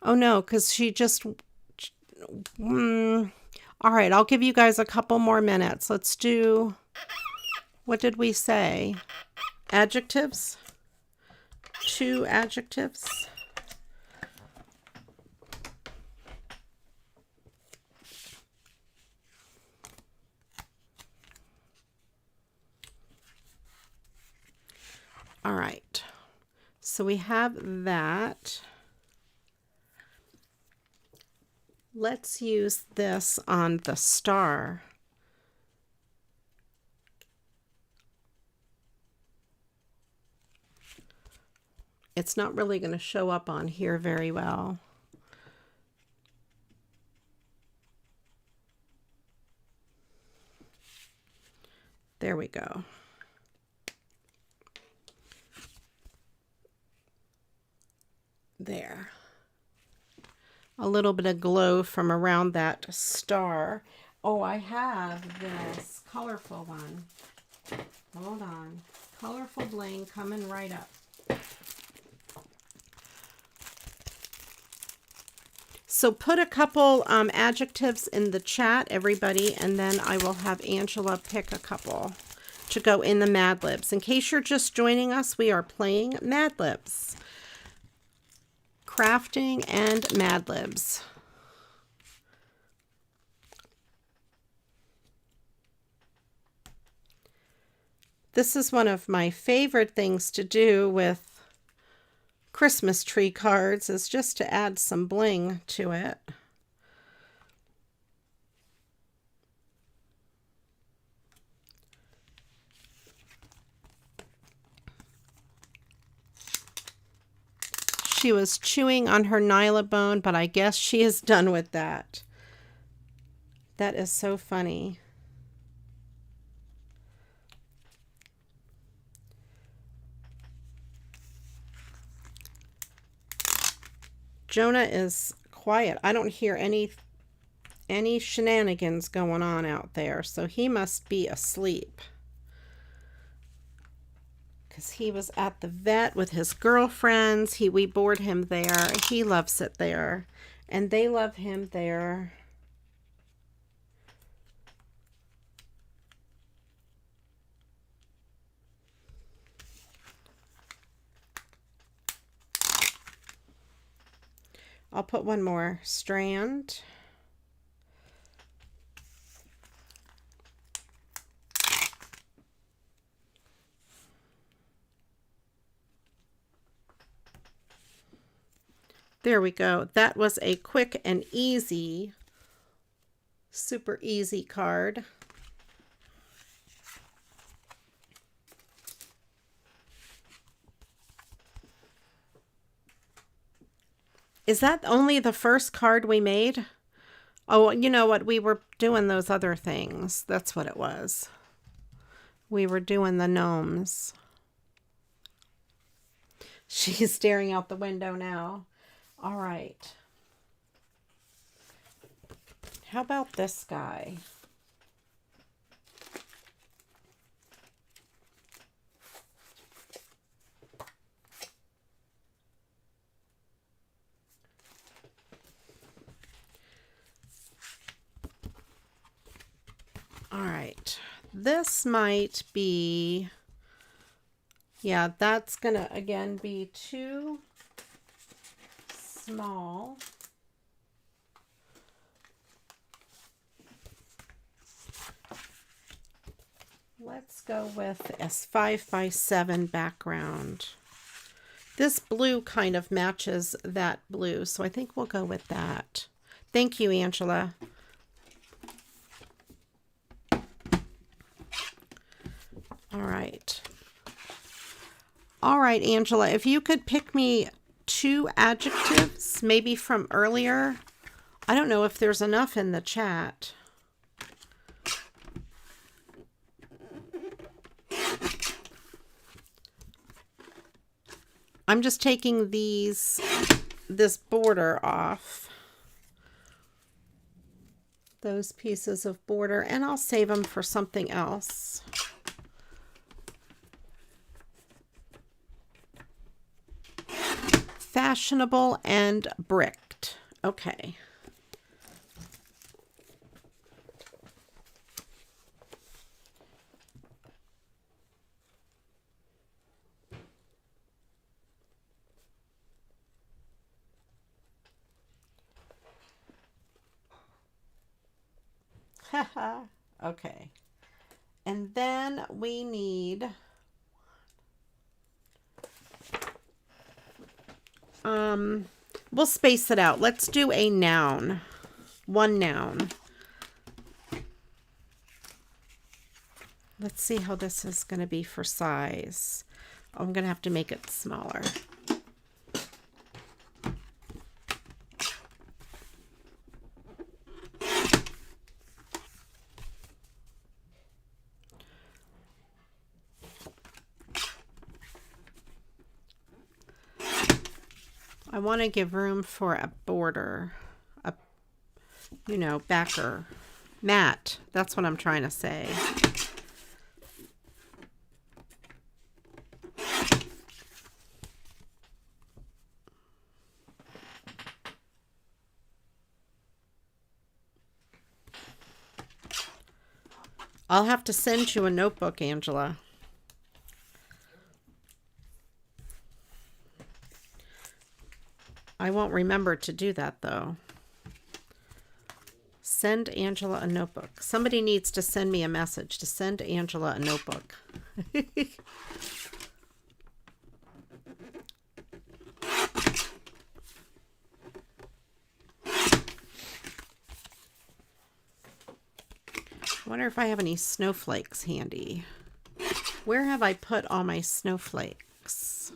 Oh no, because she just... all right, I'll give you guys a couple more minutes. Let's do... What did we say? Adjectives? 2 adjectives. All right, so we have that. Let's use this on the star. It's not really going to show up on here very well. There we go. There. A little bit of glow from around that star. Oh, I have this colorful one. Hold on. Colorful bling coming right up. So put a couple adjectives in the chat, everybody, and then I will have Angela pick a couple to go in the Mad Libs. In case you're just joining us, we are playing Mad Libs. Crafting and Mad Libs. This is one of my favorite things to do with Christmas tree cards, is just to add some bling to it. She was chewing on her Nyla bone, but I guess she is done with that. That is so funny. Jonah is quiet. I don't hear any shenanigans going on out there, so he must be asleep. Because he was at the vet with his girlfriends. We bored him there. He loves it there. And they love him there. I'll put one more strand. There we go. That was a quick and easy, super easy card. Is that only the first card we made? Oh, you know what? We were doing those other things. That's what it was. We were doing the gnomes. She's staring out the window now. All right. How about this guy? All right, this might be, yeah, that's gonna again be too small. Let's go with a 5x7 background. This blue kind of matches that blue, so I think we'll go with that. Thank you, Angela. All right. All right, Angela, if you could pick me 2 adjectives, maybe from earlier. I don't know if there's enough in the chat. I'm just taking this border off. Those pieces of border, and I'll save them for something else. Fashionable and bricked. Okay. Haha. Okay. And then we need we'll space it out. Let's do a noun. 1 noun. Let's see how this is going to be for size. I'm going to have to make it smaller. I want to give room for a border, backer, mat. That's what I'm trying to say. I'll have to send you a notebook, Angela. I won't remember to do that, though. Send Angela a notebook. Somebody needs to send me a message to send Angela a notebook. I wonder if I have any snowflakes handy. Where have I put all my snowflakes?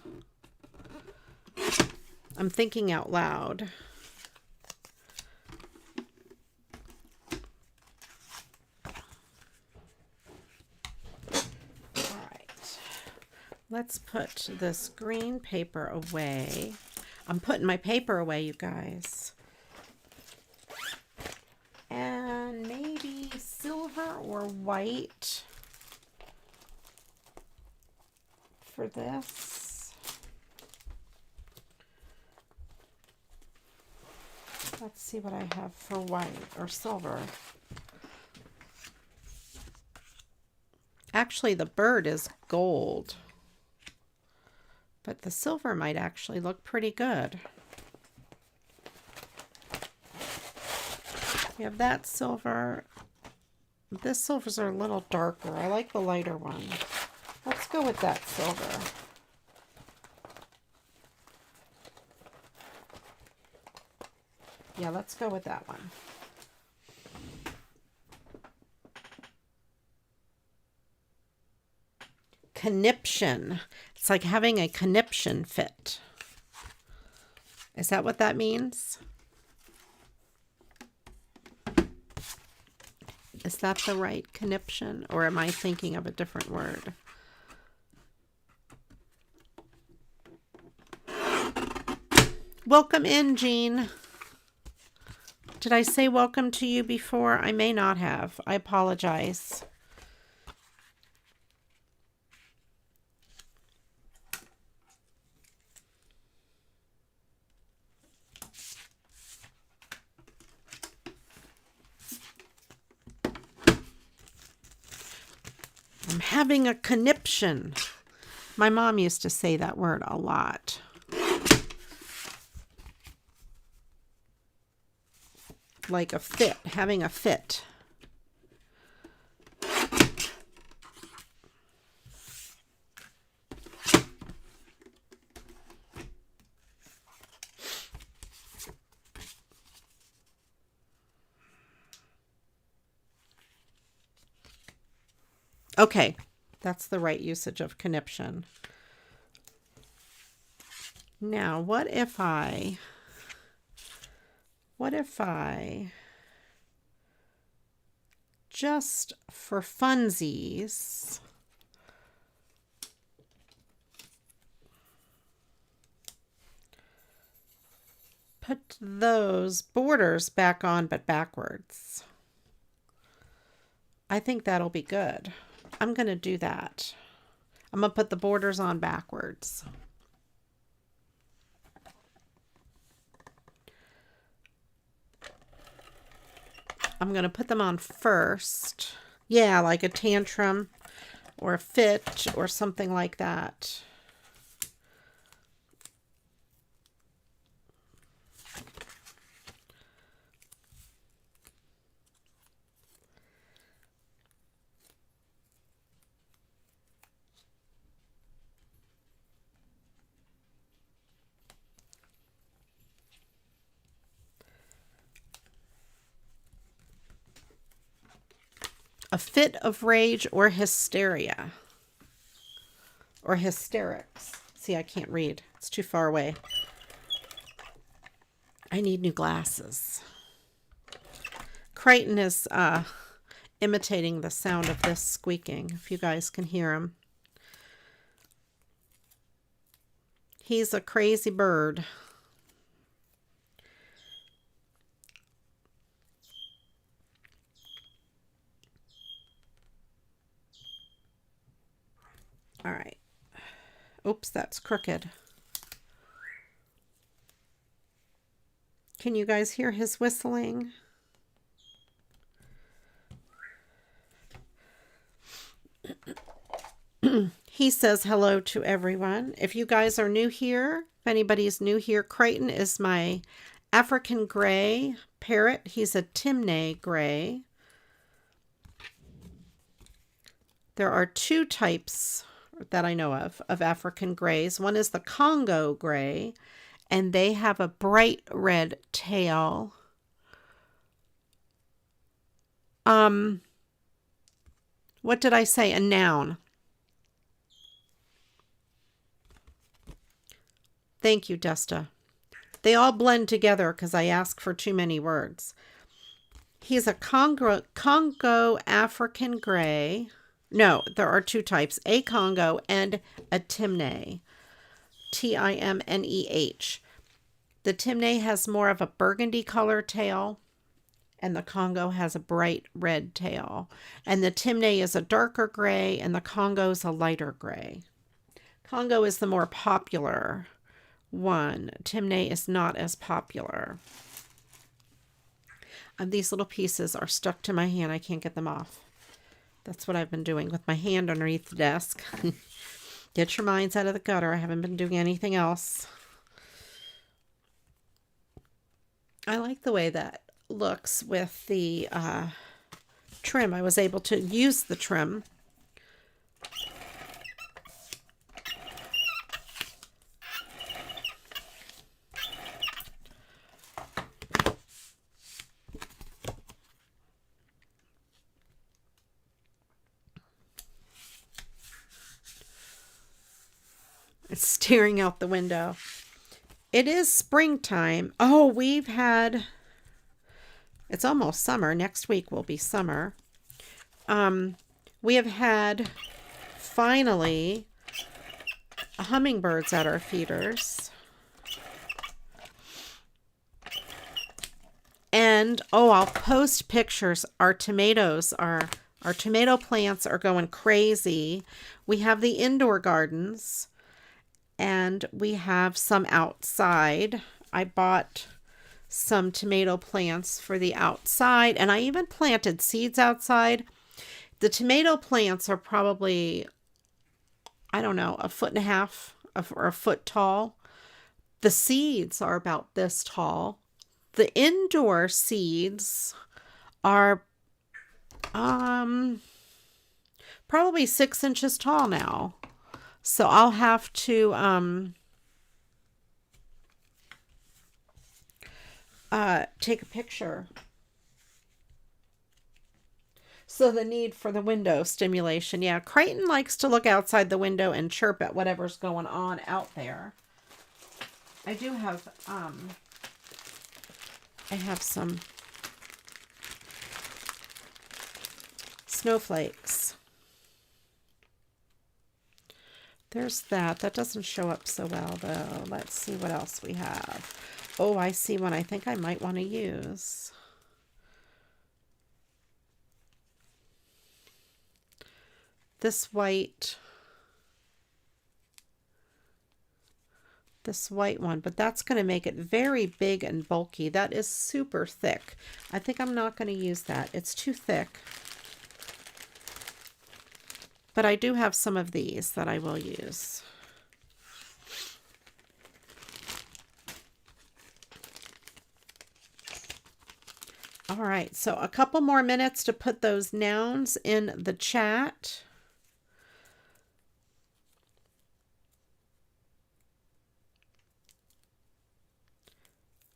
I'm thinking out loud. All right. Let's put this green paper away. I'm putting my paper away, you guys. And maybe silver or white for this. Let's see what I have for white or silver. Actually, the bird is gold, but the silver might actually look pretty good. We have that silver. This silvers are a little darker. I like the lighter one. Let's go with that silver. Yeah, let's go with that one. Conniption. It's like having a conniption fit. Is that what that means? Is that the right conniption, or am I thinking of a different word? Welcome in, Jean. Did I say welcome to you before? I may not have. I apologize. I'm having a conniption. My mom used to say that word a lot. Like a fit, having a fit. Okay, that's the right usage of conniption. Now, what if I just for funsies put those borders back on but backwards? I think that'll be good. I'm going to do that. I'm going to put the borders on backwards. I'm going to put them on first. Yeah, like a tantrum or a fit or something like that. A fit of rage or hysteria. Or hysterics. See, I can't read. It's too far away. I need new glasses. Crichton is imitating the sound of this squeaking, if you guys can hear him. He's a crazy bird. All right. Oops, that's crooked. Can you guys hear his whistling? He says hello to everyone. If you guys are new here, if anybody's new here, Creighton is my African gray parrot. He's a Timneh gray. There are two types that I know of African grays. One is the Congo gray, and they have a bright red tail. What did I say? A noun. Thank you, Desta. They all blend together because I ask for too many words. He's a Congo African gray. No, there are two types, a Congo and a Timneh. Timneh. The Timneh has more of a burgundy color tail, and the Congo has a bright red tail. And the Timneh is a darker gray, and the Congo is a lighter gray. Congo is the more popular one. Timneh is not as popular. These little pieces are stuck to my hand. I can't get them off. That's what I've been doing with my hand underneath the desk. Get your minds out of the gutter. I haven't been doing anything else. I like the way that looks with the trim. I was able to use the trim. It's staring out the window. It is springtime. Oh, it's almost summer. Next week will be summer. We have had, finally, hummingbirds at our feeders. And, I'll post pictures. Our tomato plants are going crazy. We have the indoor gardens. And we have some outside. I bought some tomato plants for the outside, and I even planted seeds outside. The tomato plants are probably, I don't know, 1.5 feet or a foot tall. The seeds are about this tall. The indoor seeds are probably 6 inches tall now. So I'll have to take a picture. So the need for the window stimulation. Yeah, Creighton likes to look outside the window and chirp at whatever's going on out there. I do have, I have some snowflakes. There's that. That doesn't show up so well, though. Let's see what else we have. Oh, I see one I think I might want to use. This white one, but that's going to make it very big and bulky. That is super thick. I think I'm not going to use that. It's too thick. But I do have some of these that I will use. All right, so a couple more minutes to put those nouns in the chat.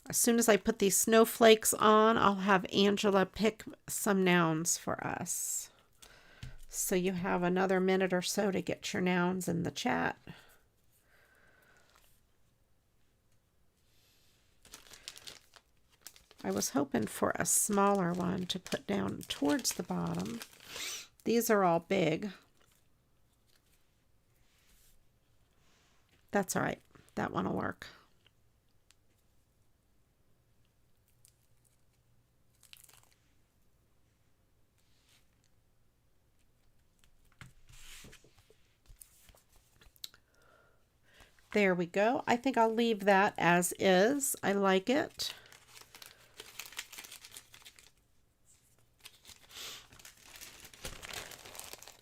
As soon as I put these snowflakes on, I'll have Angela pick some nouns for us. So you have another minute or so to get your nouns in the chat. I was hoping for a smaller one to put down towards the bottom. These are all big. That's all right. That one will work. There we go. I think I'll leave that as is. I like it.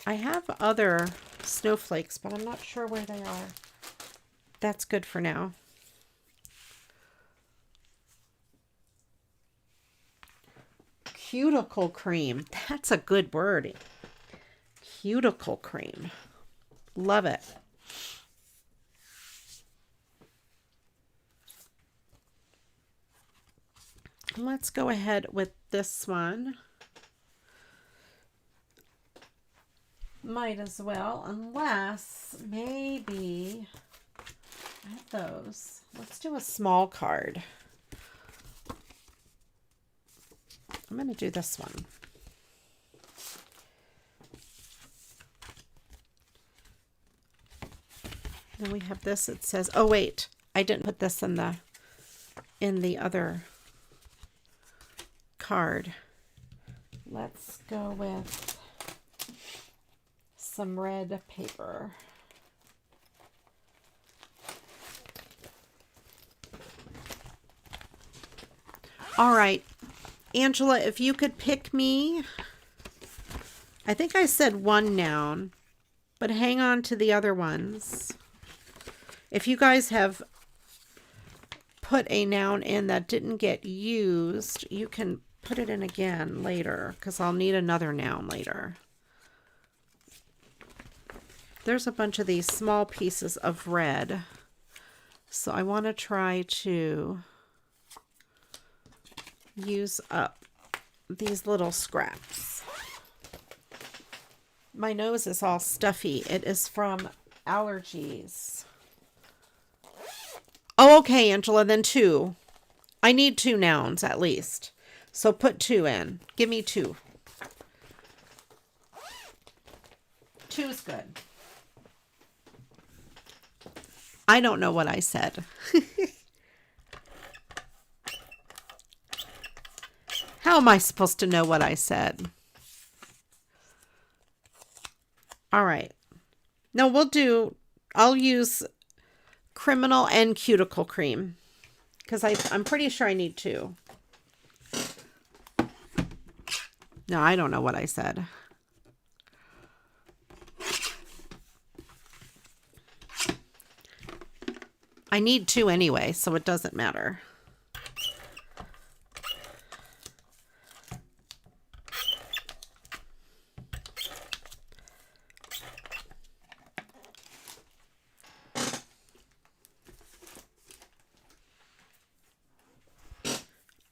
I have other snowflakes, but I'm not sure where they are. That's good for now. Cuticle cream. That's a good word. Cuticle cream. Love it. Let's go ahead with this one. Might as well, unless maybe I have those. Let's do a small card. I'm going to do this one. Then we have this. It says, oh wait, I didn't put this in the other card. Let's go with some red paper. All right, Angela, if you could pick me, I think I said one noun, but hang on to the other ones. If you guys have put a noun in that didn't get used, you can put it in again later, because I'll need another noun later. There's a bunch of these small pieces of red, so I want to try to use up these little scraps. My nose is all stuffy. It is from allergies. Oh, okay, Angela, then two. I need two nouns at least. So put two in. Give me two. Two's good. I don't know what I said. How am I supposed to know what I said? All right. No, I'll use criminal and cuticle cream because I'm pretty sure I need two. No, I don't know what I said. I need two anyway, so it doesn't matter.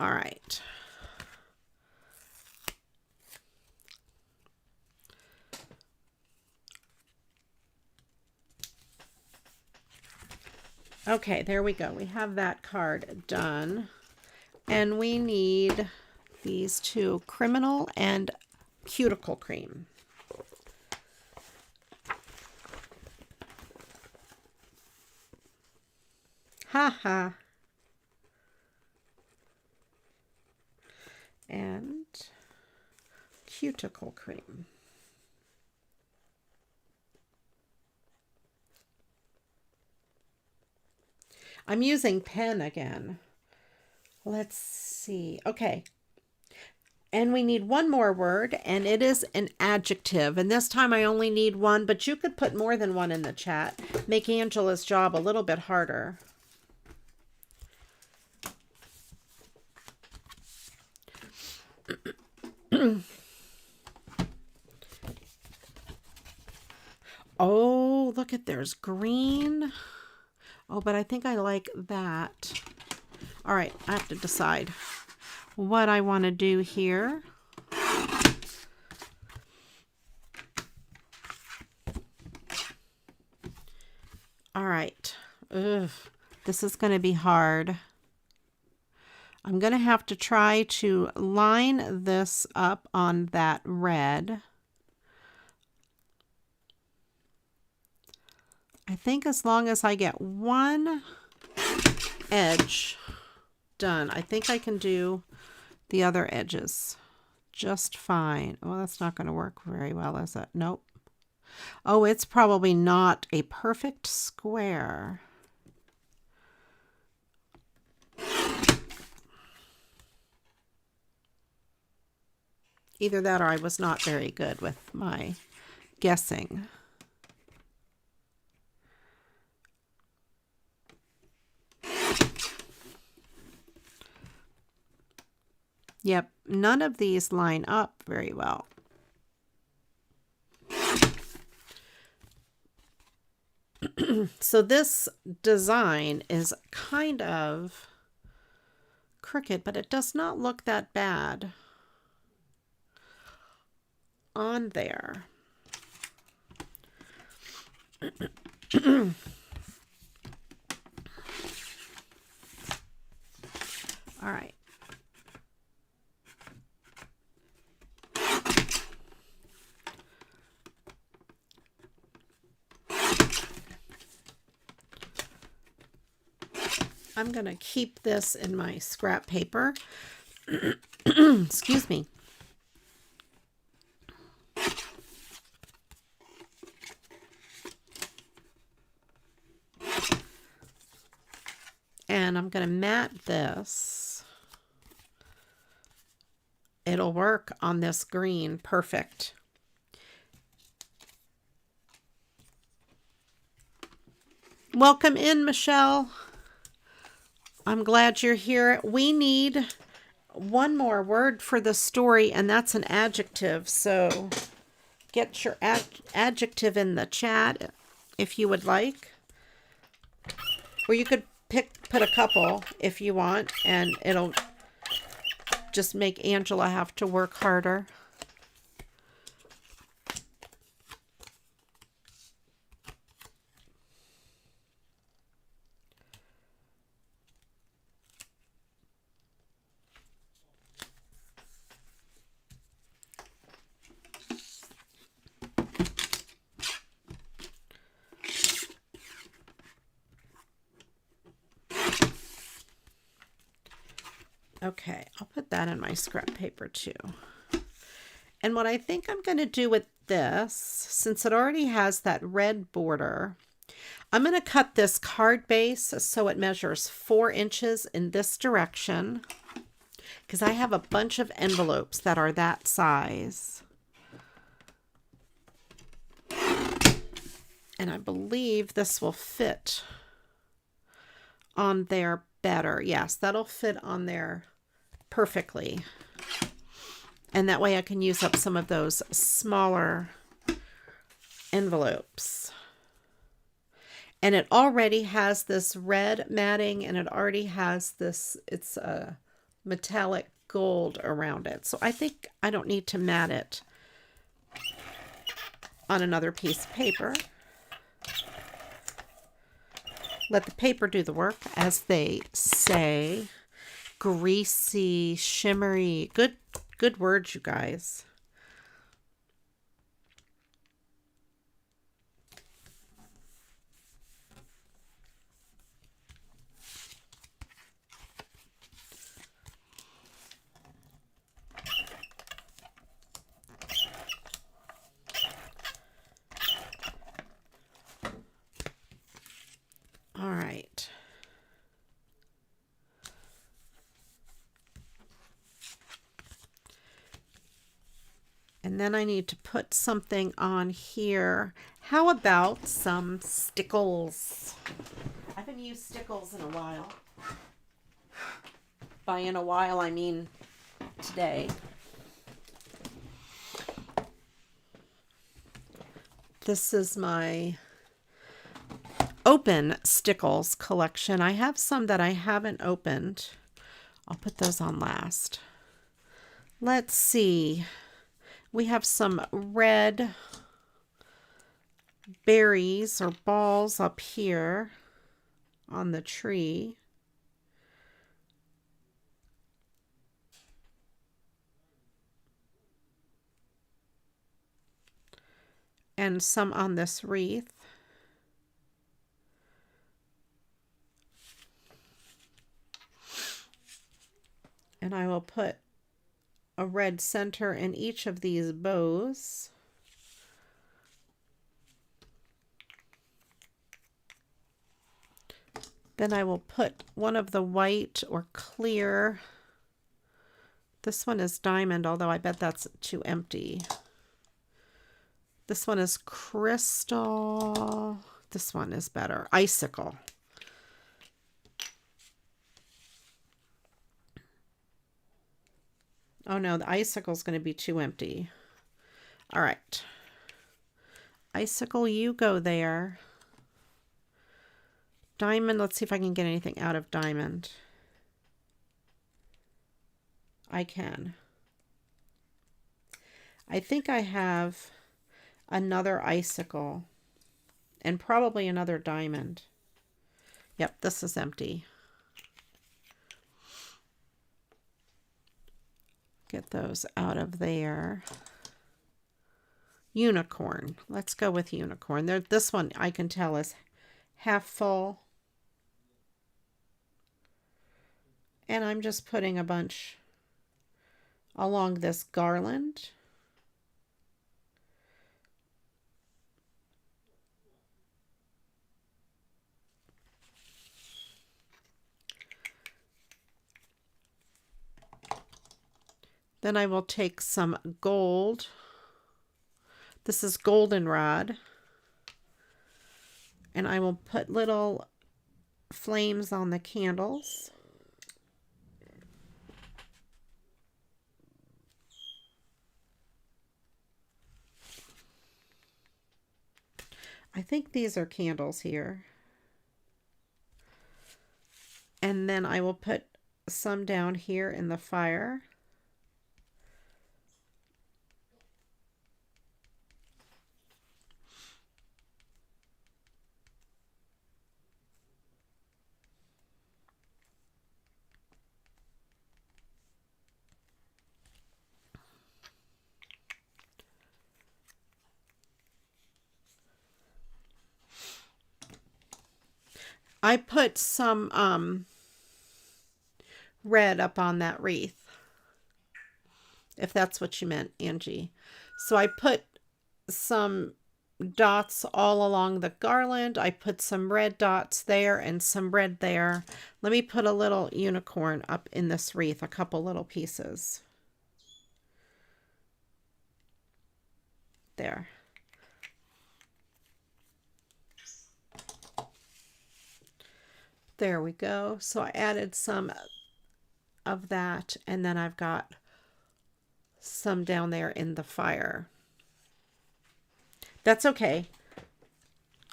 All right. Okay, there we go. We have that card done. And we need these two, criminal and cuticle cream. Ha ha. And cuticle cream. I'm using pen again. Let's see. Okay. And we need one more word, and it is an adjective. And this time I only need one, but you could put more than one in the chat. Make Angela's job a little bit harder. Oh, look at there's green. Oh, but I think I like that. All right, I have to decide what I want to do here. All right. Ugh, this is going to be hard. I'm going to have to try to line this up on that red. I think as long as I get one edge done, I think I can do the other edges just fine. Well, that's not going to work very well, is it? Nope. Oh, it's probably not a perfect square. Either that or I was not very good with my guessing. Yep, none of these line up very well. So this design is kind of crooked, but it does not look that bad on there. All right. I'm going to keep this in my scrap paper. Excuse me. And I'm going to mat this. It'll work on this green perfect. Welcome in, Michelle. I'm glad you're here. We need one more word for the story, and that's an adjective. So get your adjective in the chat if you would like. Or you could put a couple if you want, and it'll just make Angela have to work harder. Okay, I'll put that in my scrap paper too. And what I think I'm going to do with this, since it already has that red border, I'm going to cut this card base so it measures 4 inches in this direction, because I have a bunch of envelopes that are that size. And I believe this will fit on there better. Yes, that'll fit on there perfectly. And that way I can use up some of those smaller envelopes. And it already has this red matting, and it already has this, it's a metallic gold around it. So I think I don't need to mat it on another piece of paper. Let the paper do the work, as they say. Greasy, shimmery. Good words, you guys. All right. And then I need to put something on here. How about some stickles? I haven't used stickles in a while. By in a while, I mean today. This is my open stickles collection. I have some that I haven't opened. I'll put those on last. Let's see. We have some red berries or balls up here on the tree. And some on this wreath. And I will put a red center in each of these bows. Then I will put one of the white or clear. This one is diamond, although I bet that's too empty. This one is Crystal. This one is better. Icicle. Oh no, the icicle is going to be too empty. All right. Icicle, you go there. Diamond, let's see if I can get anything out of diamond. I can. I think I have another icicle and probably another diamond. Yep, this is empty. Get those out of there. Unicorn. Let's go with unicorn. This one I can tell is half full. And I'm just putting a bunch along this garland. Then I will take some gold. This is goldenrod. And I will put little flames on the candles. I think these are candles here. And then I will put some down here in the fire. I put some red up on that wreath, if that's what you meant, Angie. So I put some dots all along the garland. I put some red dots there and some red there. Let me put a little unicorn up in this wreath, a couple little pieces. There. There we go. So I added some of that, and then I've got some down there in the fire. That's okay.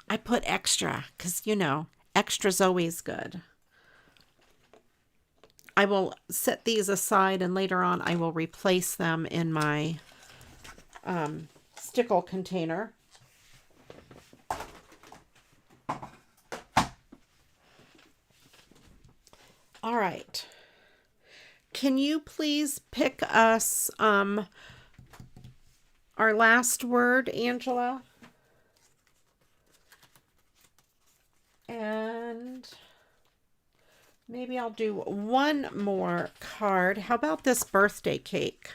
I put extra because, you know, extra's always good. I will set these aside, and later on I will replace them in my stickle container. All right. Can you please pick us our last word, Angela? And maybe I'll do one more card. How about this birthday cake?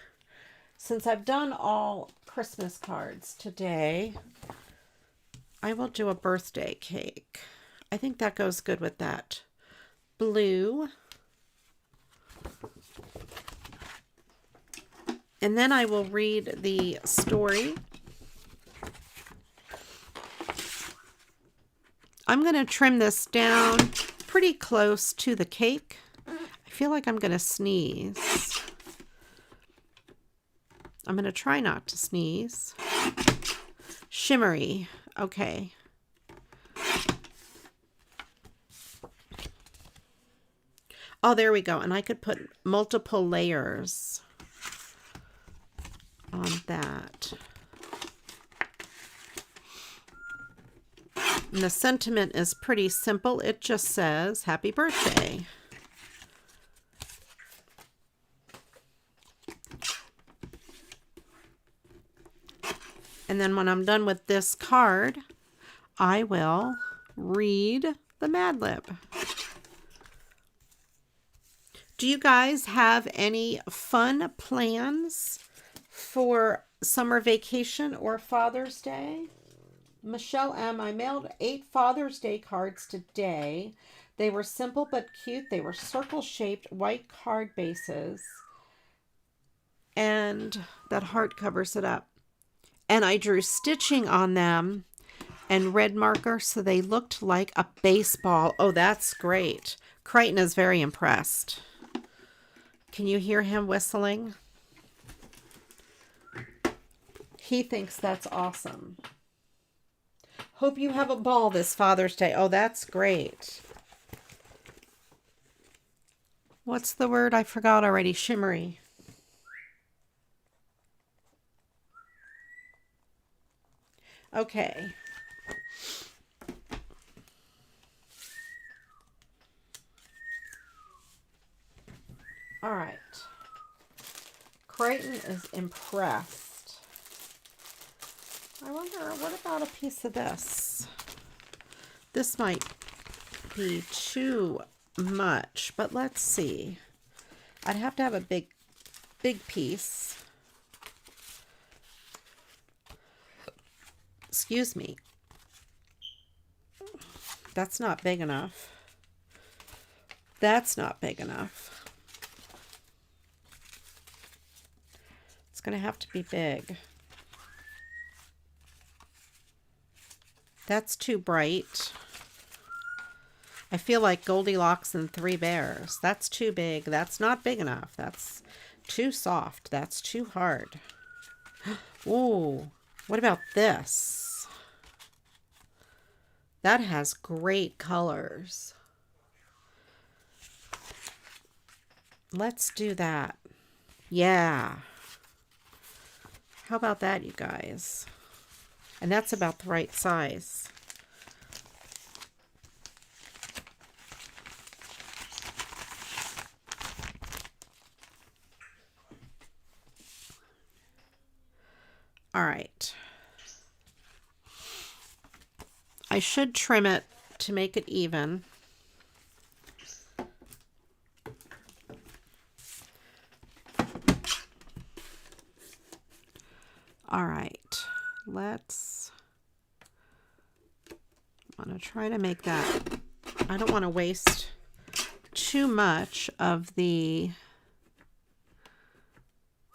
Since I've done all Christmas cards today, I will do a birthday cake. I think that goes good with that blue. And then I will read the story. I'm going to trim this down pretty close to the cake. I feel like I'm going to sneeze. I'm going to try not to sneeze. Shimmery. Okay. Oh, there we go. And I could put multiple layers on that. And the sentiment is pretty simple. It just says, happy birthday. And then when I'm done with this card, I will read the Mad Lib. Do you guys have any fun plans for summer vacation or Father's Day? Michelle M., I mailed 8 Father's Day cards today. They were simple but cute. They were circle-shaped white card bases. And that heart covers it up. And I drew stitching on them and red marker so they looked like a baseball. Oh, that's great. Crichton is very impressed. Can you hear him whistling? He thinks that's awesome. Hope you have a ball this Father's Day. Oh, that's great. What's the word? I forgot already. Shimmery. Okay. All right. Crichton is impressed. I wonder, what about a piece of this? This might be too much, but let's see. I'd have to have a big piece. Excuse me. That's not big enough. That's not big enough. It's going to have to be big. That's too bright. I feel like Goldilocks and Three Bears. That's too big. That's not big enough. That's too soft. That's too hard. Ooh, what about this? That has great colors. Let's do that. Yeah. How about that, you guys? And that's about the right size. All right. I should trim it to make it even. All right. I'm going to try to make that. I don't want to waste too much of the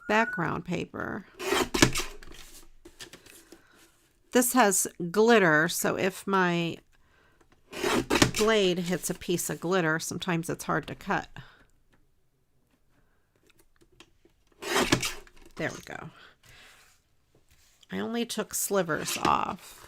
background paper. This has glitter, so if my blade hits a piece of glitter, sometimes it's hard to cut. There we go. I only took slivers off.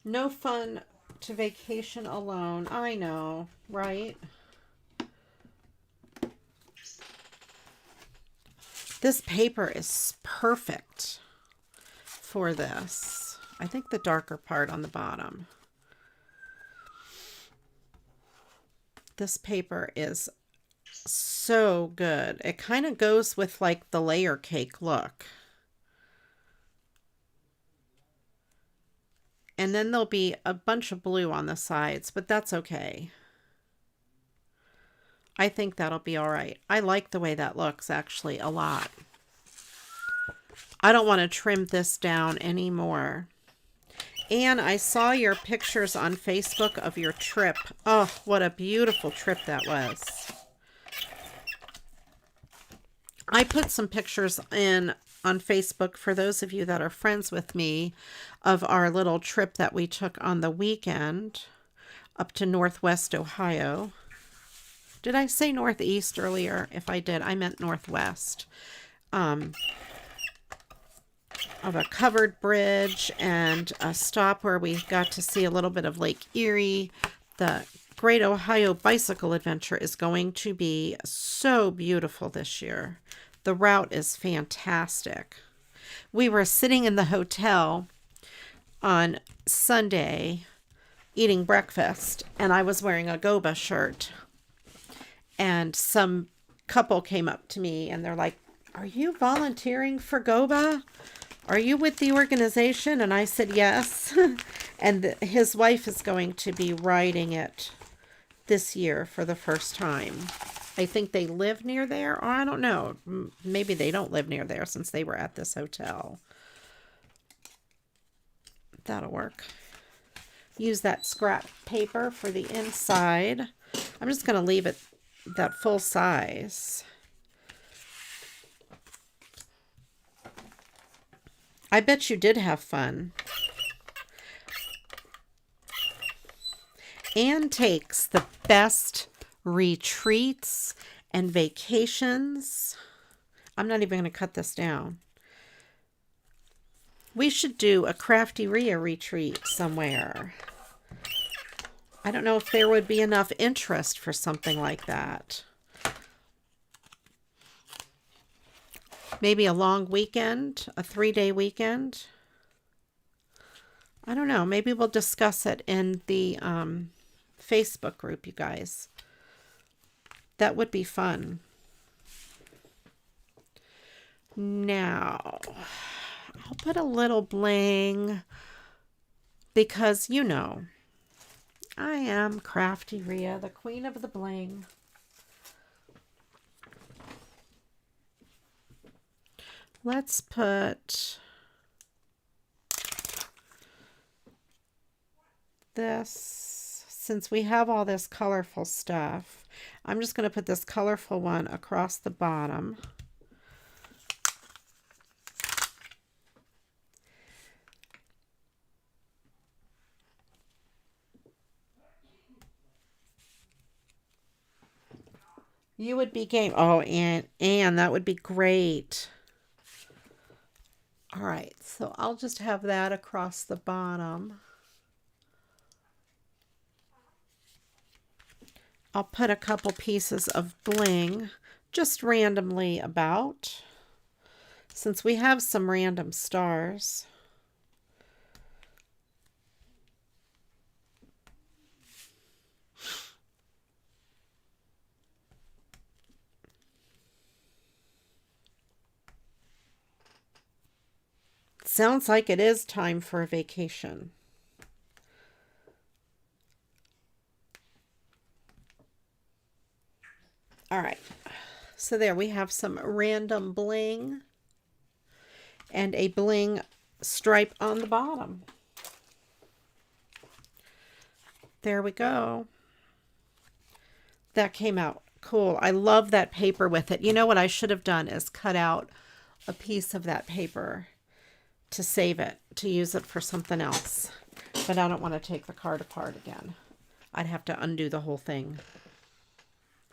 No fun to vacation alone. I know, right? This paper is perfect for this. I think the darker part on the bottom. This paper is so good. It kind of goes with like the layer cake look. And then there'll be a bunch of blue on the sides, but that's okay. I think that'll be all right. I like the way that looks actually a lot. I don't want to trim this down anymore. And I saw your pictures on Facebook of your trip. Oh, what a beautiful trip that was. I put some pictures in on Facebook for those of you that are friends with me of our little trip that we took on the weekend up to Northwest Ohio. Did I say Northeast earlier? If I did, I meant Northwest. Of a covered bridge and a stop where we got to see a little bit of Lake Erie. The Great Ohio Bicycle Adventure is going to be so beautiful this year. The route is fantastic. We were sitting in the hotel on Sunday eating breakfast, and I was wearing a Goba shirt. And some couple came up to me, and they're like, "Are you volunteering for Goba? Are you with the organization?" And I said, yes. And his wife is going to be riding it this year for the first time. I think they live near there, or I don't know. Maybe they don't live near there since they were at this hotel. That'll work. Use that scrap paper for the inside. I'm just going to leave it that full size. I bet you did have fun. Anne takes the best retreats and vacations. I'm not even going to cut this down. We should do a CraftyRia retreat somewhere. I don't know if there would be enough interest for something like that. Maybe a long weekend, a 3-day weekend. I don't know. Maybe we'll discuss it in the Facebook group, you guys. That would be fun. Now, I'll put a little bling because, you know, I am CraftyRia, the queen of the bling. Let's put this, since we have all this colorful stuff, I'm just going to put this colorful one across the bottom. You would be game. Oh, Anne, that would be great. All right, so I'll just have that across the bottom. I'll put a couple pieces of bling just randomly about, since we have some random stars. Sounds like it is time for a vacation. All right, so there we have some random bling and a bling stripe on the bottom. There we go. That came out cool. I love that paper with it. You know what I should have done is cut out a piece of that paper to save it, to use it for something else. But I don't want to take the card apart again. I'd have to undo the whole thing.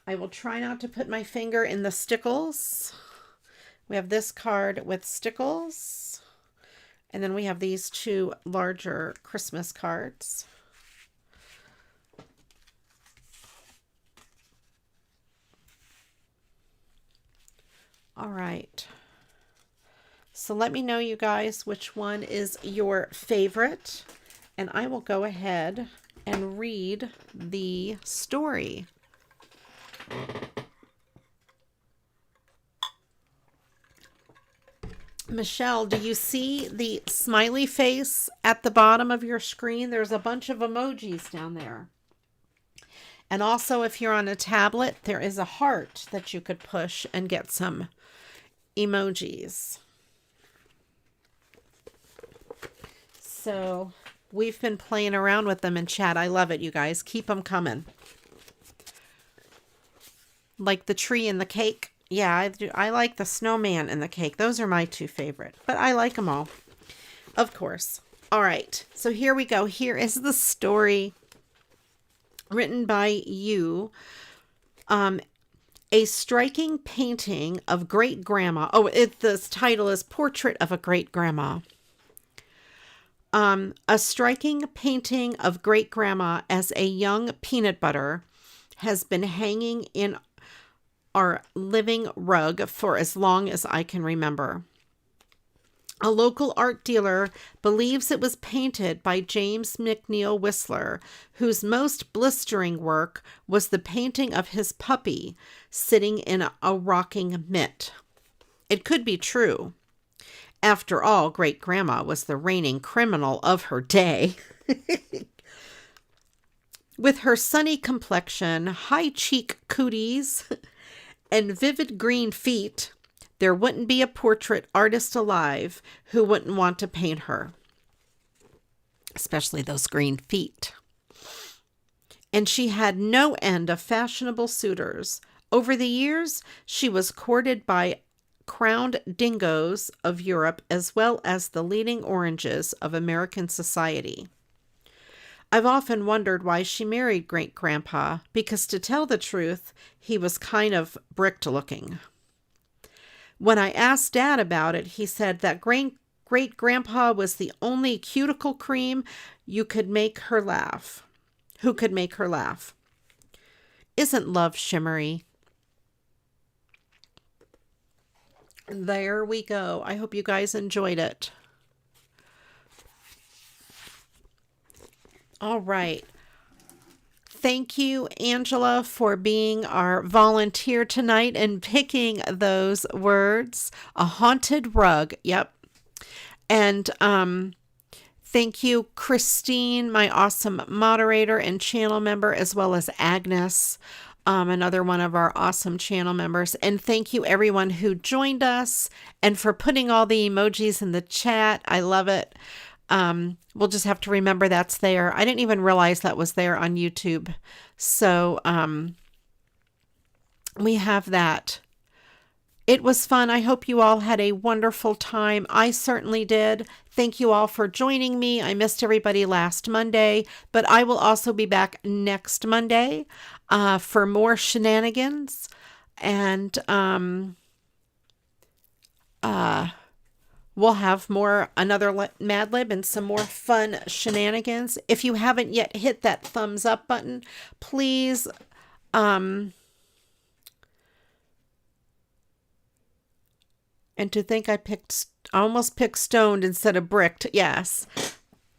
I will try not to put my finger in the stickles. We have this card with stickles. And then we have these two larger Christmas cards. All right. So let me know, you guys, which one is your favorite. And I will go ahead and read the story. Michelle, do you see the smiley face at the bottom of your screen? There's a bunch of emojis down there. And also, if you're on a tablet, there is a heart that you could push and get some emojis. So we've been playing around with them in chat. I love it, you guys. Keep them coming. Like the tree and the cake. Yeah, I like the snowman and the cake. Those are my two favorite. But I like them all. Of course. All right. So here we go. Here is the story written by you. A striking painting of great grandma. Oh, this title is Portrait of a Great Grandma. A striking painting of great grandma as a young peanut butter has been hanging in our living rug for as long as I can remember. A local art dealer believes it was painted by James McNeill Whistler, whose most blistering work was the painting of his puppy sitting in a rocking mitt. It could be true. After all, great grandma was the reigning criminal of her day. With her sunny complexion, high cheek cooties, and vivid green feet, there wouldn't be a portrait artist alive who wouldn't want to paint her, especially those green feet. And she had no end of fashionable suitors. Over the years, she was courted by crowned dingoes of Europe as well as the leading oranges of American society. I've often wondered why she married Great-Grandpa, because to tell the truth, he was kind of bricked-looking. When I asked Dad about it, he said that Great-Grandpa was the only cuticle cream who could make her laugh. Isn't love shimmery? There we go. I hope you guys enjoyed it. All right. Thank you, Angela, for being our volunteer tonight and picking those words. A haunted rug. Yep. And thank you, Christine, my awesome moderator and channel member, as well as Agnes, another one of our awesome channel members. And thank you, everyone who joined us and for putting all the emojis in the chat. I love it. We'll just have to remember that's there. I didn't even realize that was there on YouTube. So we have that. It was fun. I hope you all had a wonderful time. I certainly did. Thank you all for joining me. I missed everybody last Monday, but I will also be back next Monday for more shenanigans. And we'll have another Mad Lib and some more fun shenanigans. If you haven't yet hit that thumbs up button, please and to think I almost picked stoned instead of bricked. Yes.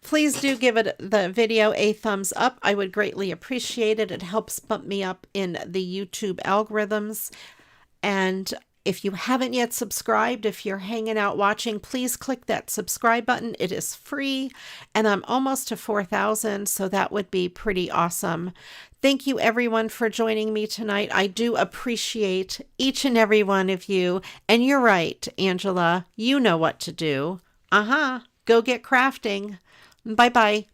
Please do give the video a thumbs up. I would greatly appreciate it. It helps bump me up in the YouTube algorithms. And if you haven't yet subscribed, if you're hanging out watching, please click that subscribe button. It is free, and I'm almost to 4,000, so that would be pretty awesome. Thank you, everyone, for joining me tonight. I do appreciate each and every one of you. And you're right, Angela. You know what to do. Go get crafting. Bye-bye.